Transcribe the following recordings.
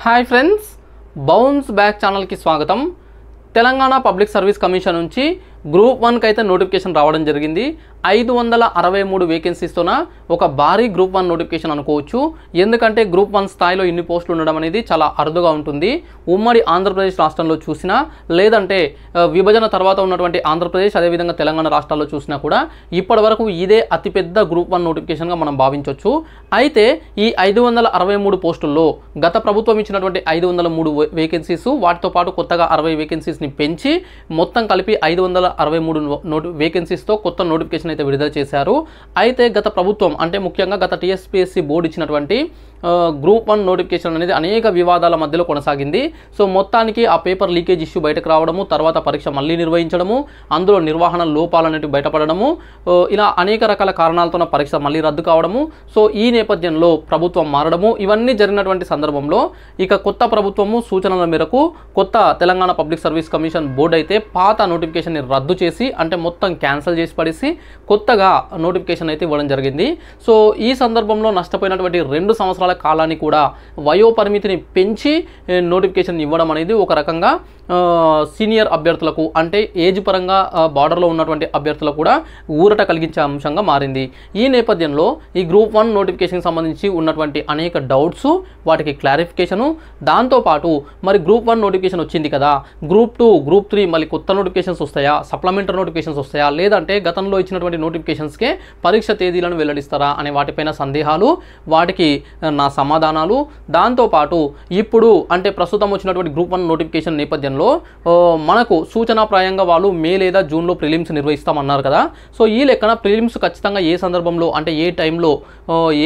Hi friends, bounce back ఛానల్కి స్వాగతం. Telangana public service commission నుంచి గ్రూప్ 1కి అయితే నోటిఫికేషన్ రావడం జరిగింది. 563 వేకెన్సీస్తోన ఒక భారీ గ్రూప్ 1 నోటిఫికేషన్ అనుకోవచ్చు. ఎందుకంటే గ్రూప్ 1 స్థాయిలో ఇన్ని పోస్టులు ఉండడం అనేది చాలా అరుదుగా ఉంటుంది. ఉమ్మడి ఆంధ్రప్రదేశ్ రాష్ట్రంలో చూసినా, లేదంటే విభజన తర్వాత ఉన్నటువంటి ఆంధ్రప్రదేశ్ అదేవిధంగా తెలంగాణ రాష్ట్రాల్లో చూసినా కూడా ఇప్పటి వరకు ఇదే అతిపెద్ద గ్రూప్ 1 నోటిఫికేషన్గా మనం భావించవచ్చు. అయితే ఈ 563 పోస్టుల్లో గత ప్రభుత్వం ఇచ్చినటువంటి 503 వేకెన్సీస్, వాటితో పాటు కొత్తగా 60 వేకెన్సీస్ని పెంచి మొత్తం కలిపి 563 వేకెన్సీస్తో కొత్త నోటిఫికేషన్ అయితే విడుదల చేశారు. అయితే గత ప్రభుత్వం అంటే ముఖ్యంగా గత టీఎస్పీఎస్సీ బోర్డు ఇచ్చినటువంటి గ్రూప్ 1 నోటిఫికేషన్ అనేది అనేక వివాదాల మధ్యలో కొనసాగింది. సో మొత్తానికి ఆ పేపర్ లీకేజ్ ఇష్యూ బయటకు రావడము, తర్వాత పరీక్ష మళ్ళీ నిర్వహించడము, అందులో నిర్వహణ లోపాలు అనేవి బయటపడడము, ఇలా అనేక రకాల కారణాలతో పరీక్ష మళ్ళీ రద్దు కావడము. సో ఈ నేపథ్యంలో ప్రభుత్వం మారడము, ఇవన్నీ జరిగినటువంటి సందర్భంలో ఇక కొత్త ప్రభుత్వము సూచనల మేరకు కొత్త Telangana public service commission board అయితే పాత నోటిఫికేషన్ని రద్దు చేసి, అంటే మొత్తం క్యాన్సిల్ చేసి పడేసి కొత్తగా నోటిఫికేషన్ అయితే ఇవ్వడం జరిగింది. సో ఈ సందర్భంలో నష్టపోయినటువంటి 2 సంవత్సరాల కాలాన్ని కూడా వయో పరిమితిని పెంచి నోటిఫికేషన్ ఇవ్వడం అనేది ఒక రకంగా సీనియర్ అభ్యర్థులకు, అంటే ఏజ్ పరంగా బార్డర్లో ఉన్నటువంటి అభ్యర్థులకు కూడా ఊరట కలిగించే అంశంగా మారింది. ఈ నేపథ్యంలో ఈ గ్రూప్ 1 నోటిఫికేషన్కి సంబంధించి ఉన్నటువంటి అనేక డౌట్స్, వాటికి క్లారిఫికేషను, దాంతోపాటు మరి గ్రూప్ 1 నోటిఫికేషన్ వచ్చింది కదా, గ్రూప్ 2 గ్రూప్ 3 మళ్ళీ కొత్త నోటిఫికేషన్స్ వస్తాయా, సప్లిమెంటరీ నోటిఫికేషన్స్ వస్తాయా, లేదంటే గతంలో ఇచ్చినటువంటి నోటిఫికేషన్స్కే పరీక్ష తేదీలను వెల్లడిస్తారా అనే వాటిపైన సందేహాలు, వాటికి నా సమాధానాలు, దాంతోపాటు ఇప్పుడు అంటే ప్రస్తుతం వచ్చినటువంటి గ్రూప్ 1 నోటిఫికేషన్ నేపథ్యంలో మనకు సూచనాప్రాయంగా వాళ్ళు మే లేదా జూన్లో ప్రిలిమ్స్ నిర్వహిస్తామన్నారు కదా. సో ఈ లెక్కన ప్రిలిమ్స్ ఖచ్చితంగా ఏ సందర్భంలో, అంటే ఏ టైంలో,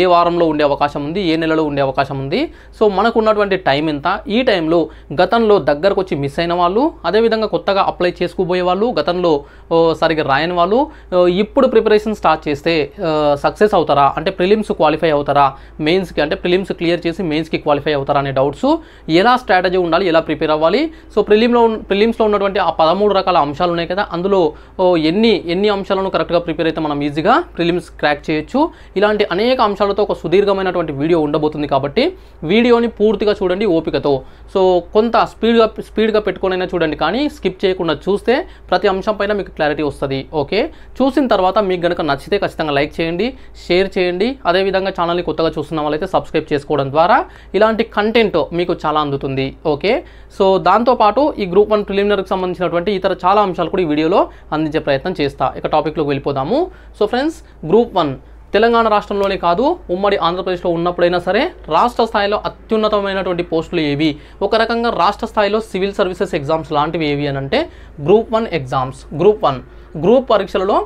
ఏ వారంలో ఉండే అవకాశం ఉంది, ఏ నెలలో ఉండే అవకాశం ఉంది, సో మనకు ఉన్నటువంటి టైం ఎంత, ఈ టైంలో గతంలో దగ్గరకు వచ్చి మిస్ అయిన వాళ్ళు, అదేవిధంగా కొత్తగా అప్లై చేసుకోబోయే వాళ్ళు, గతంలో సరిగ్గా రాయని వాళ్ళు ఇప్పుడు ప్రిపరేషన్ స్టార్ట్ చేస్తే సక్సెస్ అవుతారా, అంటే ప్రిలిమ్స్ క్వాలిఫై అవుతారా, మెయిన్స్కి అంటే ప్రిలిమ్స్ క్లియర్ చేసి మెయిన్స్కి క్వాలిఫై అవుతారా అనే డౌట్స్, ఎలా స్ట్రాటజీ ఉండాలి, ఎలా ప్రిపేర్ అవ్వాలి, సో ప్రిలిమ్స్లో ఉన్నటువంటి ఆ 13 రకాల అంశాలు ఉన్నాయి కదా, అందులో ఎన్ని అంశాలను కరెక్ట్గా ప్రిపేర్ అయితే మనం ఈజీగా ప్రిలిమ్స్ క్రాక్ చేయొచ్చు. ఇలాంటి అనేక అంశాలతో ఒక సుదీర్ఘమైనటువంటి వీడియో ఉండబోతుంది కాబట్టి వీడియోని పూర్తిగా చూడండి ఓపికతో. సో కొంత స్పీడ్గా పెట్టుకొనైనా చూడండి, కానీ స్కిప్ చేయకుండా చూస్తే ప్రతి అంశం పైన మీకు క్లారిటీ వస్తుంది. ఓకే, చూసిన తర్వాత మీకు కనుక నచ్చితే ఖచ్చితంగా లైక్ చేయండి, షేర్ చేయండి. అదేవిధంగా ఛానల్ని కొత్తగా చూస్తున్న వాళ్ళైతే సబ్స్క్రైబ్ చేసుకోవడం ద్వారా ఇలాంటి కంటెంట్ మీకు చాలా అందుతుంది. ఓకే, సో దాంతోపాటు ఈ గ్రూప్ 1 ప్రిలిమినరీకి సంబంధించినటువంటి ఇతర చాలా అంశాలు కూడా ఈ వీడియోలో అందించే ప్రయత్నం చేస్తా. ఇక టాపిక్లోకి వెళ్ళిపోదాము. సో ఫ్రెండ్స్, గ్రూప్ 1 తెలంగాణ రాష్ట్రంలోనే కాదు, ఉమ్మడి ఆంధ్రప్రదేశ్లో ఉన్నప్పుడైనా సరే రాష్ట్ర స్థాయిలో అత్యున్నతమైనటువంటి పోస్టులు ఏవి, ఒక రకంగా రాష్ట్ర స్థాయిలో సివిల్ సర్వీసెస్ ఎగ్జామ్స్ లాంటివి ఏవి అని అంటే గ్రూప్ 1 ఎగ్జామ్స్. గ్రూప్ పరీక్షలలో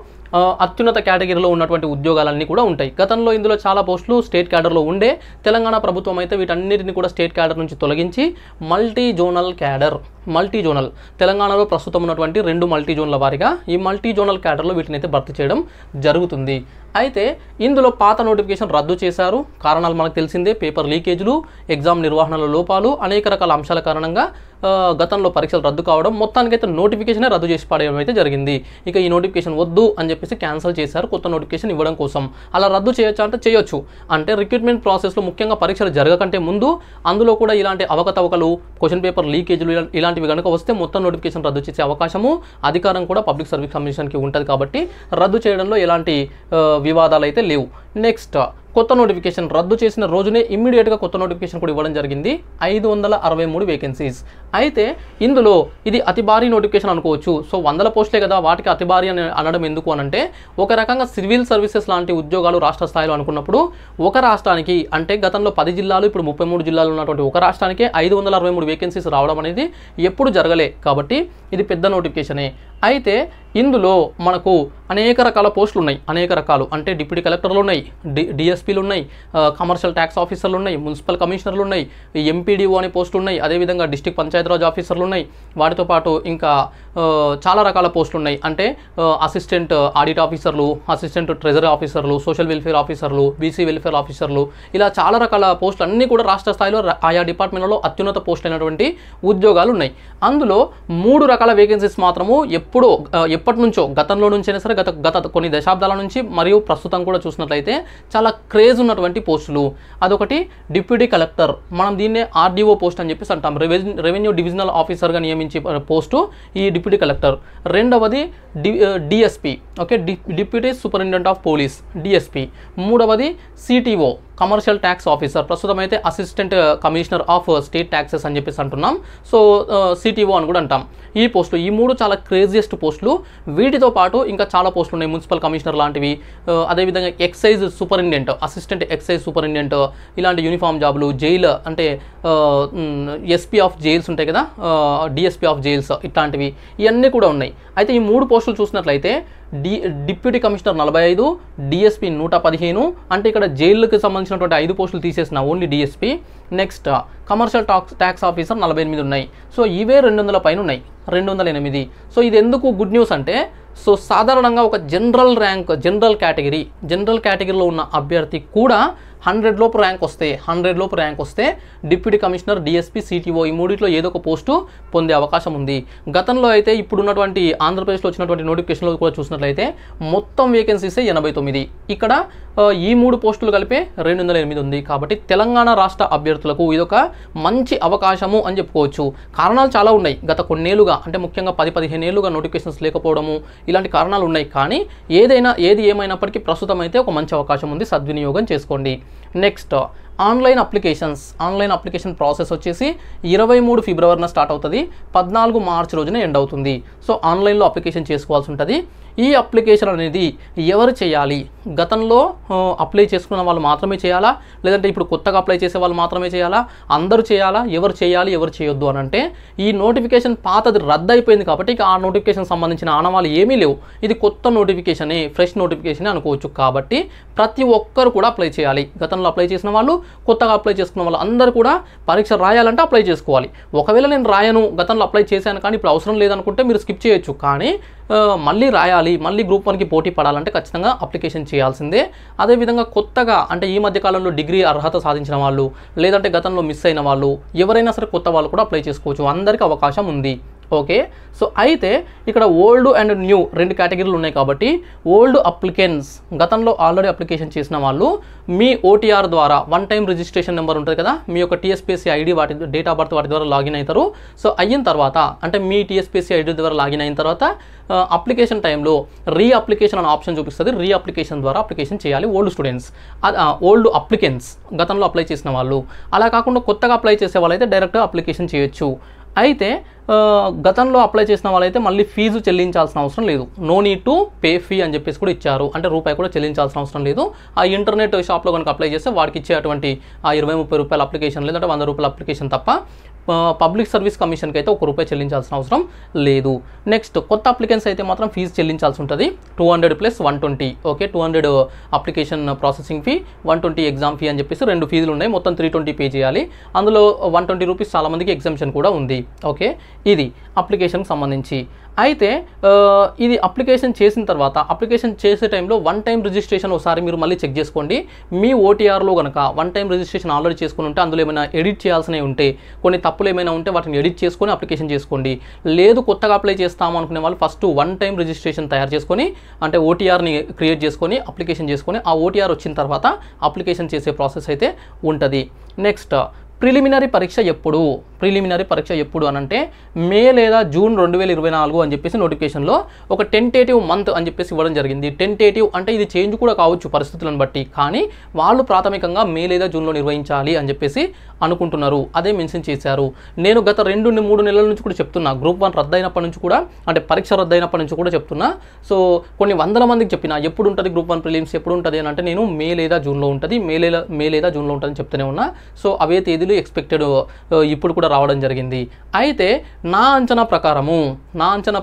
అత్యున్నత కేటగిరీలో ఉన్నటువంటి ఉద్యోగాలన్నీ కూడా ఉంటాయి. గతంలో ఇందులో చాలా పోస్టులు స్టేట్ క్యాడర్లో ఉండే, తెలంగాణ ప్రభుత్వం అయితే వీటన్నిటిని కూడా స్టేట్ క్యాడర్ నుంచి తొలగించి మల్టీ జోనల్ తెలంగాణలో ప్రస్తుతం ఉన్నటువంటి 2 మల్టీ జోన్ల వారిగా ఈ మల్టీ జోనల్ క్యాడర్లో వీటిని అయితే భర్తీ చేయడం జరుగుతుంది. అయితే ఇందులో పాత నోటిఫికేషన్ రద్దు చేశారు. కారణాలు మనకు తెలిసిందే, పేపర్ లీకేజ్లు, ఎగ్జామ్ నిర్వహణలో లోపాలు, అనేక రకాల అంశాల కారణంగా గతంలో పరీక్షలు రద్దు కావడం, మొత్తానికైతే నోటిఫికేషనే రద్దు చేసి పడేయడం అయితే జరిగింది. ఇక ఈ నోటిఫికేషన్ వద్దు అని చెప్పేసి క్యాన్సిల్ చేశారు కొత్త నోటిఫికేషన్ ఇవ్వడం కోసం. అలా రద్దు చేయొచ్చా అంటే చేయొచ్చు. అంటే రిక్రూట్మెంట్ ప్రాసెస్లో ముఖ్యంగా పరీక్షలు జరగకంటే ముందు అందులో కూడా ఇలాంటి అవకతవకలు, క్వశ్చన్ పేపర్ లీకేజ్లు ఇలాంటివి కనుక వస్తే మొత్తం నోటిఫికేషన్ రద్దు చేసే అవకాశము, అధికారం కూడా పబ్లిక్ సర్వీస్ కమిషన్కి ఉంటుంది. కాబట్టి రద్దు చేయడంలో ఎలాంటి వివాదాలు అయితే లేవు. నెక్స్ట్, కొత్త నోటిఫికేషన్ రద్దు చేసిన రోజునే ఇమ్మీడియట్గా కొత్త నోటిఫికేషన్ కూడా ఇవ్వడం జరిగింది. 563 వేకెన్సీస్. అయితే ఇందులో ఇది అతి భారీ నోటిఫికేషన్ అనుకోవచ్చు. సో 100 పోస్టులే కదా, వాటికి అతి భారీ అని అనడం ఎందుకు అనంటే, ఒక రకంగా సివిల్ సర్వీసెస్ లాంటి ఉద్యోగాలు రాష్ట్ర స్థాయిలో అనుకున్నప్పుడు ఒక రాష్ట్రానికి, అంటే గతంలో 10 జిల్లాలు ఇప్పుడు 33 జిల్లాలు ఉన్నటువంటి ఒక రాష్ట్రానికే 563 వేకెన్సీస్ రావడం అనేది ఎప్పుడు జరగలే. కాబట్టి ఇది పెద్ద నోటిఫికేషనే. అయితే ఇందులో మనకు అనేక రకాల పోస్టులు ఉన్నాయి. అనేక రకాలు అంటే డిప్యూటీ కలెక్టర్లు ఉన్నాయి, డిఎస్పీలు ఉన్నాయి, కమర్షియల్ ట్యాక్స్ ఆఫీసర్లు ఉన్నాయి, మున్సిపల్ కమిషనర్లు ఉన్నాయి, ఎంపీడీఓ అనే పోస్టులు ఉన్నాయి, అదేవిధంగా డిస్ట్రిక్ట్ పంచాయతీరాజ్ ఆఫీసర్లు ఉన్నాయి. వాటితో పాటు ఇంకా చాలా రకాల పోస్టులు ఉన్నాయి. అంటే అసిస్టెంట్ ఆడిట్ ఆఫీసర్లు, అసిస్టెంట్ ట్రెజరీ ఆఫీసర్లు, సోషల్ వెల్ఫేర్ ఆఫీసర్లు, బీసీ వెల్ఫేర్ ఆఫీసర్లు, ఇలా చాలా రకాల పోస్టులు అన్నీ కూడా రాష్ట్ర స్థాయిలో ఆయా డిపార్ట్మెంట్లలో అత్యున్నత పోస్టులు అయినటువంటి ఉద్యోగాలు ఉన్నాయి. అందులో 3 రకాల వేకెన్సీస్ మాత్రము ఎప్పటి నుంచో, గతంలో నుంచైనా సరే గత కొన్ని దశాబ్దాల నుంచి మరియు ప్రస్తుతం కూడా చూసినట్లయితే చాలా క్రేజ్ ఉన్నటువంటి పోస్టులు. అదొకటి డిప్యూటీ కలెక్టర్, మనం దీన్నే ఆర్డీఓ పోస్ట్ అని చెప్పేసి అంటాం, రెవెన్యూ డివిజనల్ ఆఫీసర్గా నియమించే పోస్టు ఈ డిప్యూటీ కలెక్టర్. రెండవది DSP, okay, deputy superintendent of police, DSP. మూడవది సిటిఓ, కమర్షియల్ ట్యాక్స్ ఆఫీసర్, ప్రస్తుతం అయితే assistant commissioner of state taxes అని చెప్పేసి అంటున్నాం. సో సిటిఓ అని కూడా అంటాం. ఈ పోస్టులు, ఈ మూడు చాలా క్రేజియస్ట్ పోస్టులు. వీటితో పాటు ఇంకా చాలా పోస్టులు ఉన్నాయి, మున్సిపల్ కమిషనర్ లాంటివి, అదేవిధంగా excise superintendent, assistant excise superintendent, ఇలాంటి యూనిఫామ్ జాబులు, జైలు అంటే ఎస్పీ ఆఫ్ జైల్స్ ఉంటాయి కదా, డిఎస్పీ ఆఫ్ జైల్స్, ఇట్లాంటివి ఇవన్నీ కూడా ఉన్నాయి. అయితే ఈ మూడు పోస్టులు చూసినట్లయితే డిప్యూటీ కమిషనర్ 45, డిఎస్పీ 115, అంటే ఇక్కడ జైలుకి సంబంధించినటువంటి 5 పోస్టులు తీసేసిన only DSP. Next commercial tax officer 48 ఉన్నాయి. సో ఇవే 200 పైన ఉన్నాయి, 208. సో ఇది ఎందుకు గుడ్ న్యూస్ అంటే, సో సాధారణంగా ఒక జనరల్ కేటగిరీలో ఉన్న అభ్యర్థి కూడా 100 లోపు ర్యాంక్ వస్తే డిప్యూటీ కమిషనర్, డిఎస్పీ, సిటిఓ ఈ మూడిట్లో ఏదో ఒక పోస్టు పొందే అవకాశం ఉంది. గతంలో అయితే ఇప్పుడున్నటువంటి ఆంధ్రప్రదేశ్లో వచ్చినటువంటి నోటిఫికేషన్లో కూడా చూసినట్లయితే మొత్తం వేకెన్సీసే 89. ఇక్కడ ఈ 3 పోస్టులు కలిపే 208 ఉంది. కాబట్టి తెలంగాణ రాష్ట్ర అభ్యర్థులకు ఇదొక మంచి అవకాశము అని చెప్పుకోవచ్చు. కారణాలు చాలా ఉన్నాయి. గత కొన్నేళ్లుగా, అంటే ముఖ్యంగా 10-15 ఏళ్లుగా నోటిఫికేషన్స్ లేకపోవడము, ఇలాంటి కారణాలు ఉన్నాయి. కానీ ఏది ఏమైనప్పటికీ ప్రస్తుతం అయితే ఒక మంచి అవకాశం ఉంది, సద్వినియోగం చేసుకోండి. నెక్స్ట్ ఆన్లైన్ అప్లికేషన్ ప్రాసెస్ వచ్చేసి 23 ఫిబ్రవరిన స్టార్ట్ అవుతుంది, 14 మార్చి రోజున ఎండ్ అవుతుంది. సో ఆన్లైన్లో అప్లికేషన్ చేసుకోవాల్సి ఉంటుంది. ఈ అప్లికేషన్ అనేది ఎవరు చేయాలి? గతంలో అప్లై చేసుకున్న వాళ్ళు మాత్రమే చేయాలా, లేదంటే ఇప్పుడు కొత్తగా అప్లై చేసే వాళ్ళు మాత్రమే చేయాలా, అందరూ చేయాలా? ఎవరు చేయాలి, ఎవరు చేయొద్దు అని అంటే, ఈ నోటిఫికేషన్ పాతది రద్దు అయిపోయింది కాబట్టి ఇక ఆ నోటిఫికేషన్ సంబంధించిన ఆనవాళ్ళు ఏమీ లేవు. ఇది కొత్త నోటిఫికేషనే, ఫ్రెష్ నోటిఫికేషన్ అనుకోవచ్చు. కాబట్టి ప్రతి ఒక్కరు కూడా అప్లై చేయాలి. గతంలో అప్లై చేసిన వాళ్ళు, కొత్తగా అప్లై చేసుకున్న వాళ్ళు అందరూ కూడా పరీక్ష రాయాలంటే అప్లై చేసుకోవాలి. ఒకవేళ నేను రాయను, గతంలో అప్లై చేశాను కానీ ఇప్పుడు అవసరం లేదనుకుంటే మీరు స్కిప్ చేయొచ్చు. కానీ మళ్ళీ రాయాలి, మళ్ళీ గ్రూప్ 1కి పోటీ పడాలంటే ఖచ్చితంగా అప్లికేషన్ చేయాల్సిందే. అదేవిధంగా కొత్తగా, అంటే ఈ మధ్యకాలంలో డిగ్రీ అర్హత సాధించిన వాళ్ళు, లేదంటే గతంలో మిస్ అయిన వాళ్ళు, ఎవరైనా సరే కొత్త వాళ్ళు కూడా అప్లై చేసుకోవచ్చు. అందరికీ అవకాశం ఉంది. ఓకే, సో అయితే ఇక్కడ ఓల్డ్ అండ్ న్యూ 2 కేటగిరీలు ఉన్నాయి. కాబట్టి ఓల్డ్ అప్లికెంట్స్, గతంలో ఆల్రెడీ అప్లికేషన్ చేసిన వాళ్ళు, మీ ఓటీఆర్ ద్వారా వన్ టైం రిజిస్ట్రేషన్ నెంబర్ ఉంటుంది కదా, మీ యొక్క టీఎస్పీఎస్సీ ఐడి, వాటి డేట్ ఆఫ్ బర్త్ వాటి ద్వారా లాగిన్ అవుతారు. సో అయిన తర్వాత, అంటే మీ టీఎస్పీఎస్సీ ఐడి ద్వారా లాగిన్ అయిన తర్వాత అప్లికేషన్ టైంలో రీ అప్లికేషన్ అనే ఆప్షన్ చూపిస్తుంది. రీ అప్లికేషన్ ద్వారా అప్లికేషన్ చేయాలి ఓల్డ్ అప్లికెంట్స్, గతంలో అప్లై చేసిన వాళ్ళు. అలా కాకుండా కొత్తగా అప్లై చేసే వాళ్ళైతే డైరెక్ట్గా అప్లికేషన్ చేయొచ్చు. అయితే గతంలో అప్లై చేసిన వాళ్ళైతే మళ్ళీ ఫీజు చెల్లించాల్సిన అవసరం లేదు. No need to pay fee అని చెప్పేసి కూడా ఇచ్చారు. అంటే రూపాయి కూడా చెల్లించాల్సిన అవసరం లేదు. ఆ ఇంటర్నెట్ షాప్లో కనుక అప్లై చేస్తే వాడికి ఇచ్చేటువంటి ఆ 20-30 రూపాయల అప్లికేషన్, లేదంటే 100 రూపాయల అప్లికేషన్ తప్ప పబ్లిక్ సర్వీస్ కమిషన్కి అయితే ₹1 చెల్లించాల్సిన అవసరం లేదు. నెక్స్ట్ కొత్త అప్లికెంట్స్ అయితే మాత్రం ఫీజు చెల్లించాల్సి ఉంటుంది, 200 + 120. Okay, 200 application processing fee, 120 exam fee అని చెప్పేసి 2 ఫీజులు ఉన్నాయి. మొత్తం 320 పే చేయాలి. అందులో ₹120 చాలామందికి ఎగ్జామ్షన్ కూడా ఉంది. ఓకే, ఇది అప్లికేషన్కి సంబంధించి. అయితే ఇది అప్లికేషన్ చేసిన తర్వాత, అప్లికేషన్ చేసే టైంలో వన్ టైం రిజిస్ట్రేషన్ ఒకసారి మీరు మళ్ళీ చెక్ చేసుకోండి. మీ ఓటీఆర్లో కనుక వన్ టైం రిజిస్ట్రేషన్ ఆల్రెడీ చేసుకుని ఉంటే, అందులో ఏమైనా ఎడిట్ చేయాల్సినవి ఉంటే, కొన్ని తప్పులు ఏమైనా ఉంటే వాటిని ఎడిట్ చేసుకొని అప్లికేషన్ చేసుకోండి. లేదు కొత్తగా అప్లై చేస్తాము అనుకునే వాళ్ళు ఫస్ట్ వన్ టైం రిజిస్ట్రేషన్ తయారు చేసుకొని, అంటే ఓటీఆర్ని క్రియేట్ చేసుకొని అప్లికేషన్ చేసుకొని, ఆ ఓటీఆర్ వచ్చిన తర్వాత అప్లికేషన్ చేసే ప్రాసెస్ అయితే ఉంటుంది. నెక్స్ట్ ప్రిలిమినరీ పరీక్ష ఎప్పుడు అని అంటే మే లేదా జూన్ 2024 అని చెప్పేసి నోటిఫికేషన్లో ఒక టెంటేటివ్ మంత్ అని చెప్పేసి ఇవ్వడం జరిగింది. టెంటేటివ్ అంటే ఇది చేంజ్ కూడా కావచ్చు పరిస్థితులను బట్టి, కానీ వాళ్ళు ప్రాథమికంగా మే లేదా జూన్లో నిర్వహించాలి అని చెప్పేసి అనుకుంటున్నారు. అదే మెన్షన్ చేశారు. నేను గత 2-3 నెలల నుంచి కూడా చెప్తున్నా, గ్రూప్ 1 రద్దయినప్పటి నుంచి కూడా, అంటే పరీక్ష రద్దయినప్పటి నుంచి కూడా చెప్తున్నా. సో కొన్ని వందల మందికి చెప్పిన ఎప్పుడు ఉంటుంది గ్రూప్ 1 ప్రిలిమ్స్ ఎప్పుడు ఉంటుంది అని అంటే, నేను మే లేదా జూన్లో ఉంటుంది, మే లేదా జూన్లో ఉంటుందని చెప్తూనే ఉన్నా. సో అవే తేదీలు ఎక్స్పెక్టెడ్ ఇప్పుడు కూడా రావడం జరిగింది. అయితే నా అంచనా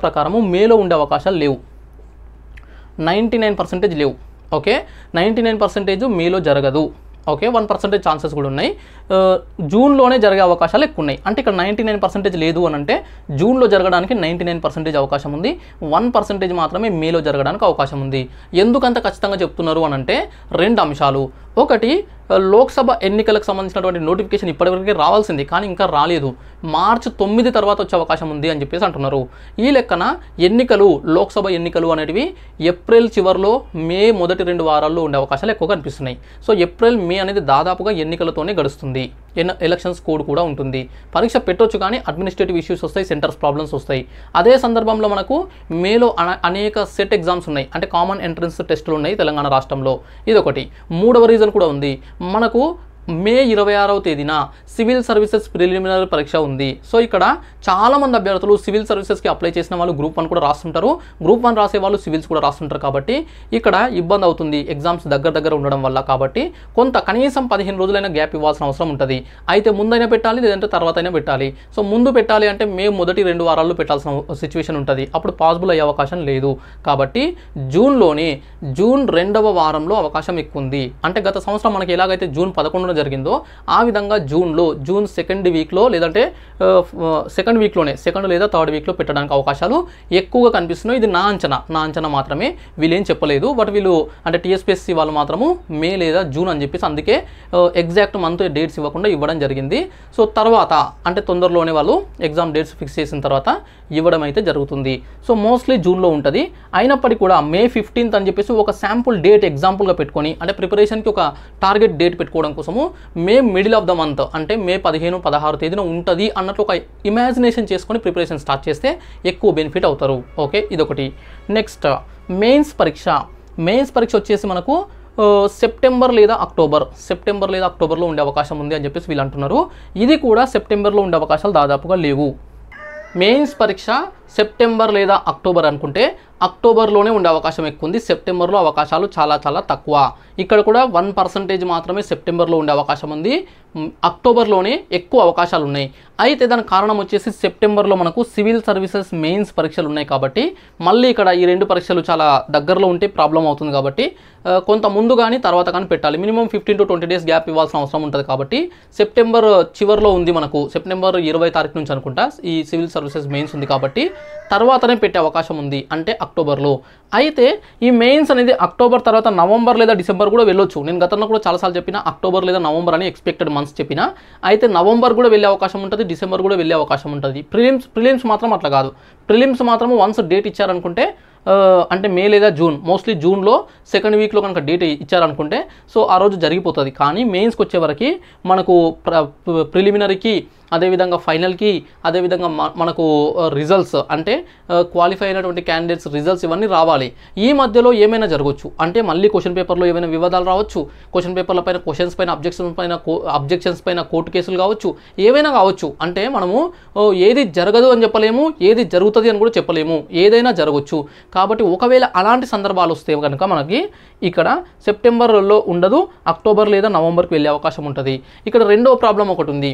ప్రకారము మేలో ఉండే అవకాశాలు లేవు, 99% లేవు. ఓకే, 99% మేలో జరగదు. ఓకే, 1% ఛాన్సెస్ కూడా ఉన్నాయి. జూన్లోనే జరిగే అవకాశాలు ఎక్కువ ఉన్నాయి. అంటే ఇక్కడ 99% లేదు అని అంటే జూన్లో జరగడానికి 99% అవకాశం ఉంది, 1% మాత్రమే మేలో జరగడానికి అవకాశం ఉంది. ఎందుకంత ఖచ్చితంగా చెప్తున్నారు అని అంటే 2 అంశాలు. ఒకటి, లోక్సభ ఎన్నికలకు సంబంధించినటువంటి నోటిఫికేషన్ ఇప్పటివరకు రావాల్సింది, కానీ ఇంకా రాలేదు. మార్చి 9 తర్వాత వచ్చే అవకాశం ఉంది అని చెప్పేసి అంటున్నారు. ఈ లెక్కన ఎన్నికలు, లోక్సభ ఎన్నికలు అనేటివి ఏప్రిల్ చివరిలో, మే మొదటి 2 వారాల్లో ఉండే అవకాశాలు ఎక్కువగా కనిపిస్తున్నాయి. సో ఏప్రిల్, మే అనేది దాదాపుగా ఎన్నికలతోనే గడుస్తుంది. ఎలక్షన్స్ కోడ్ కూడా ఉంటుంది. పరీక్ష పెట్టొచ్చు, కానీ అడ్మినిస్ట్రేటివ్ ఇష్యూస్ వస్తాయి, సెంటర్స్ ప్రాబ్లమ్స్ వస్తాయి. అదే సందర్భంలో మనకు మేలో అనేక సెట్ ఎగ్జామ్స్ ఉన్నాయి, అంటే కామన్ ఎంట్రన్స్ టెస్టులు ఉన్నాయి తెలంగాణ రాష్ట్రంలో. ఇదొకటి. మూడవ రీజన్ కూడా ఉంది. మనకు మే 26వ తేదీన సివిల్ సర్వీసెస్ ప్రిలిమినరీ పరీక్ష ఉంది. సో ఇక్కడ చాలామంది అభ్యర్థులు సివిల్ సర్వీసెస్కి అప్లై చేసిన వాళ్ళు గ్రూప్ 1 కూడా రాస్తుంటారు, గ్రూప్ 1 రాసే వాళ్ళు సివిల్స్ కూడా రాస్తుంటారు. కాబట్టి ఇక్కడ ఇబ్బంది అవుతుంది ఎగ్జామ్స్ దగ్గర ఉండడం వల్ల. కాబట్టి కొంత కనీసం 15 రోజులైనా గ్యాప్ ఇవ్వాల్సిన అవసరం ఉంటుంది. అయితే ముందైనా పెట్టాలి, లేదంటే తర్వాత అయినా పెట్టాలి. సో ముందు పెట్టాలి అంటే మే మొదటి 2 వారాల్లో పెట్టాల్సిన సిచ్యువేషన్ ఉంటుంది. అప్పుడు పాసిబుల్ అయ్యే అవకాశం లేదు. కాబట్టి జూన్ 2వ వారంలో అవకాశం ఎక్కువ ఉంది. అంటే గత సంవత్సరం మనకి ఎలాగైతే జూన్ 11న జరిగిందో ఆ విధంగా జూన్ సెకండ్ వీక్లో, లేదంటే సెకండ్ వీక్లోనే, సెకండ్ లేదా థర్డ్ వీక్లో పెట్టడానికి అవకాశాలు ఎక్కువగా కనిపిస్తున్నాయి. ఇది నా అంచనా మాత్రమే, వీళ్ళేం చెప్పలేదు. బట్ వీళ్ళు అంటే టీఎస్పీఎస్సీ వాళ్ళు మాత్రము మే లేదా జూన్ అని చెప్పేసి అందుకే ఎగ్జాక్ట్ మంత్ డేట్స్ ఇవ్వకుండా ఇవ్వడం జరిగింది. సో తర్వాత అంటే తొందరలోనే వాళ్ళు ఎగ్జామ్ డేట్స్ ఫిక్స్ చేసిన తర్వాత ఇవ్వడం అయితే జరుగుతుంది. సో మోస్ట్లీ జూన్లో ఉంటుంది. అయినప్పటికీ కూడా మే 15th అని చెప్పేసి ఒక శాంపుల్ డేట్ ఎగ్జాంపుల్గా పెట్టుకొని, అంటే ప్రిపరేషన్కి ఒక టార్గెట్ డేట్ పెట్టుకోవడం కోసము May middle of the month అంటే మే 15-16 తేదీన ఉంటుంది అన్నట్లు ఒక ఇమాజినేషన్ చేసుకొని ప్రిపరేషన్ స్టార్ట్ చేస్తే ఎక్కువ బెనిఫిట్ అవుతారు. ఓకే, ఇదొకటి. నెక్స్ట్ మెయిన్స్ పరీక్ష వచ్చేసి మనకు సెప్టెంబర్ లేదా అక్టోబర్లో ఉండే అవకాశం ఉంది అని చెప్పేసి వీళ్ళు అంటున్నారు. ఇది కూడా సెప్టెంబర్లో ఉండే అవకాశాలు దాదాపుగా లేవు. మెయిన్స్ పరీక్ష సెప్టెంబర్ లేదా అక్టోబర్ అనుకుంటే అక్టోబర్లోనే ఉండే అవకాశం ఎక్కువ ఉంది. సెప్టెంబర్లో అవకాశాలు చాలా తక్కువ. ఇక్కడ కూడా 1% మాత్రమే సెప్టెంబర్లో ఉండే అవకాశం ఉంది. అక్టోబర్లోనే ఎక్కువ అవకాశాలు ఉన్నాయి. అయితే దానికి కారణం వచ్చేసి సెప్టెంబర్లో మనకు సివిల్ సర్వీసెస్ మెయిన్స్ పరీక్షలు ఉన్నాయి. కాబట్టి మళ్ళీ ఇక్కడ ఈ 2 పరీక్షలు చాలా దగ్గరలో ఉంటే ప్రాబ్లం అవుతుంది. కాబట్టి కొంత ముందు కానీ తర్వాత కానీ పెట్టాలి. మినిమం 15 to 20 డేస్ గ్యాప్ ఇవ్వాల్సిన అవసరం ఉంటుంది. కాబట్టి సెప్టెంబర్ చివరిలో ఉంది మనకు, సెప్టెంబర్ 20 తారీఖు నుంచి అనుకుంటా ఈ సివిల్ సర్వీసెస్ మెయిన్స్ ఉంది. కాబట్టి తర్వాతనే పెట్టే అవకాశం ఉంది, అంటే అక్టోబర్లో. అయితే ఈ మెయిన్స్ అనేది అక్టోబర్ తర్వాత నవంబర్ లేదా డిసెంబర్ కూడా వెళ్ళొచ్చు. నేను గతంలో కూడా చాలాసార్లు చెప్పిన అక్టోబర్ లేదా నవంబర్ అని ఎక్స్పెక్టెడ్ మంత్స్ చెప్పిన. అయితే నవంబర్ కూడా వెళ్ళే అవకాశం ఉంటుంది, డిసెంబర్ కూడా వెళ్ళే అవకాశం ఉంటుంది. ప్రిలిమ్స్ మాత్రం అట్లా కాదు. ప్రిలిమ్స్ మాత్రం వన్స్ డేట్ ఇచ్చారనుకుంటే అంటే మే లేదా జూన్, మోస్ట్లీ జూన్లో సెకండ్ వీక్లో కనుక డేట్ ఇచ్చారనుకుంటే సో ఆ రోజు జరిగిపోతుంది. కానీ మెయిన్స్కి వచ్చేవరకు మనకు ప్రిలిమినరీకి, అదేవిధంగా ఫైనల్కి, అదేవిధంగా మనకు రిజల్ట్స్ అంటే క్వాలిఫై అయినటువంటి క్యాండిడేట్స్ రిజల్ట్స్ ఇవన్నీ రావాలి. ఈ మధ్యలో ఏమైనా జరగవచ్చు. అంటే మళ్ళీ క్వశ్చన్ పేపర్లో ఏమైనా వివాదాలు రావచ్చు, క్వశ్చన్ పేపర్ల పైన క్వశ్చన్స్ పైన అబ్జెక్షన్స్ పైన కోర్టు కేసులు కావచ్చు, ఏవైనా కావచ్చు. అంటే మనము ఏది జరగదు అని చెప్పలేము, ఏది జరుగుతుంది అని కూడా చెప్పలేము, ఏదైనా జరగవచ్చు. కాబట్టి ఒకవేళ అలాంటి సందర్భాలు వస్తే కనుక మనకి ఇక్కడ సెప్టెంబర్లో ఉండదు, అక్టోబర్ లేదా నవంబర్కి వెళ్ళే అవకాశం ఉంటుంది. ఇక్కడ రెండో ప్రాబ్లం ఒకటి ఉంది,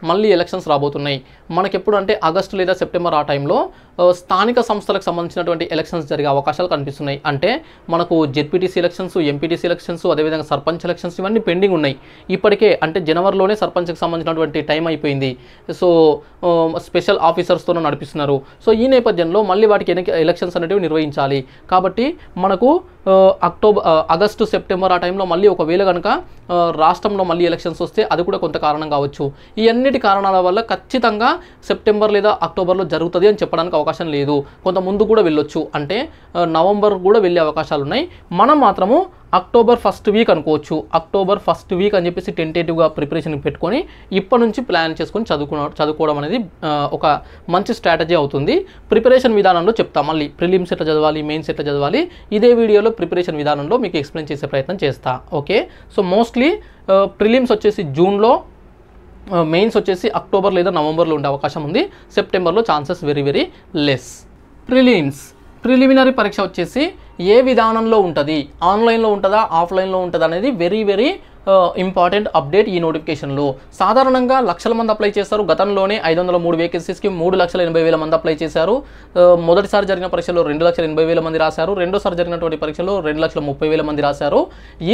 మళ్ళీ ఎలక్షన్స్ రాబోతున్నాయి మనకి. ఎప్పుడు అంటే ఆగస్టు లేదా సెప్టెంబర్ ఆ టైంలో స్థానిక సంస్థలకు సంబంధించినటువంటి ఎలక్షన్స్ జరిగే అవకాశాలు కనిపిస్తున్నాయి. అంటే మనకు జెడ్పీటీసీ ఎలక్షన్స్, ఎంపీటీసీ ఎలక్షన్స్, అదేవిధంగా సర్పంచ్ ఎలక్షన్స్ ఇవన్నీ పెండింగ్ ఉన్నాయి ఇప్పటికే. అంటే జనవరిలోనే సర్పంచ్కి సంబంధించినటువంటి టైం అయిపోయింది. సో స్పెషల్ ఆఫీసర్స్తో నడిపిస్తున్నారు. సో ఈ నేపథ్యంలో మళ్ళీ వాటికి ఎలక్షన్స్ అనేవి నిర్వహించాలి. కాబట్టి మనకు ఆగస్టు సెప్టెంబర్ ఆ టైంలో మళ్ళీ ఒకవేళ కనుక రాష్ట్రంలో మళ్ళీ ఎలక్షన్స్ వస్తే అది కూడా కొంత కారణం కావచ్చు. ఈ అన్నిటి కారణాల వల్ల ఖచ్చితంగా సెప్టెంబర్ లేదా అక్టోబర్లో జరుగుతుంది అని చెప్పడానికి అవకాశం లేదు. కొంత ముందు కూడా వెళ్ళొచ్చు, అంటే నవంబర్ కూడా వెళ్ళే అవకాశాలు ఉన్నాయి. మనం మాత్రము అక్టోబర్ 1st వీక్ అనుకోవచ్చు. అక్టోబర్ 1st వీక్ అని చెప్పేసి టెంటేటివ్గా ప్రిపరేషన్ పెట్టుకొని ఇప్పటి నుంచి ప్లాన్ చేసుకొని చదువుకోవడం అనేది ఒక మంచి స్ట్రాటజీ అవుతుంది. ప్రిపరేషన్ విధానంలో చెప్తా, మళ్ళీ ప్రిలిమ్స్ ఎట్లా చదవాలి, మెయిన్స్ ఎట్లా చదవాలి, ఇదే వీడియోలో ప్రిపరేషన్ విధానంలో మీకు ఎక్స్ప్లెయిన్ చేసే ప్రయత్నం చేస్తా. ఓకే, సో మోస్ట్లీ ప్రిలిమ్స్ వచ్చేసి జూన్లో, మెయిన్స్ వచ్చేసి అక్టోబర్ లేదా నవంబర్లో ఉండే అవకాశం ఉంది. సెప్టెంబర్లో ఛాన్సెస్ వెరీ లెస్. ప్రిలిమినరీ పరీక్ష వచ్చేసి ఏ విధానంలో ఉంటుంది, ఆన్లైన్లో ఉంటుందా, ఆఫ్లైన్లో ఉంటుందా అనేది వెరీ ఇంపార్టెంట్ అప్డేట్ ఈ నోటిఫికేషన్లో. సాధారణంగా లక్షల మంది అప్లై చేస్తారు. గతంలోనే 503 వేకెన్సీస్కి 3,80,000 మంది అప్లై చేశారు. మొదటిసారి జరిగిన పరీక్షలో 2,80,000 మంది రాశారు. రెండోసారి జరిగినటువంటి పరీక్షలో 2,30,000 మంది రాశారు.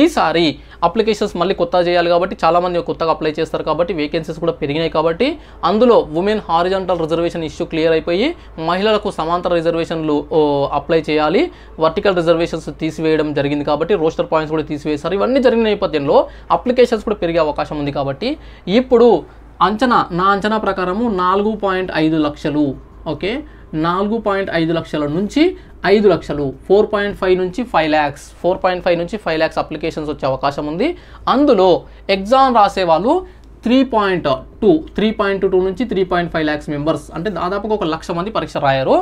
ఈసారి అప్లికేషన్స్ మళ్ళీ కొత్తగా చేయాలి కాబట్టి చాలామంది కొత్తగా అప్లై చేస్తారు. కాబట్టి వేకెన్సీస్ కూడా పెరిగినాయి. కాబట్టి అందులో women horizontal reservation issue clear అయిపోయి మహిళలకు సమాంతర రిజర్వేషన్లు అప్లై చేయాలి, వర్టికల్ రిజర్వేషన్స్ తీసివేయడం జరిగింది. కాబట్టి రోస్టర్ పాయింట్స్ కూడా తీసివేశారు. ఇవన్నీ జరిగిన నేపథ్యంలో అప్లికేషన్స్ కూడా పెరిగే అవకాశం ఉంది. కాబట్టి ఇప్పుడు నా అంచనా ప్రకారము 4.5 లక్షలు, ఓకే, 4.5 లక్షల నుంచి 5 లక్షలు, 4.5 నుంచి 5 ల్యాక్స్, 4.5 నుంచి 5 ల్యాక్స్ అప్లికేషన్స్ వచ్చే అవకాశం ఉంది. అందులో ఎగ్జామ్ రాసే వాళ్ళు 3.2 నుంచి 3.5 ల్యాక్స్ మెంబర్స్, అంటే దాదాపుగా 1 లక్ష మంది పరీక్ష రాయారు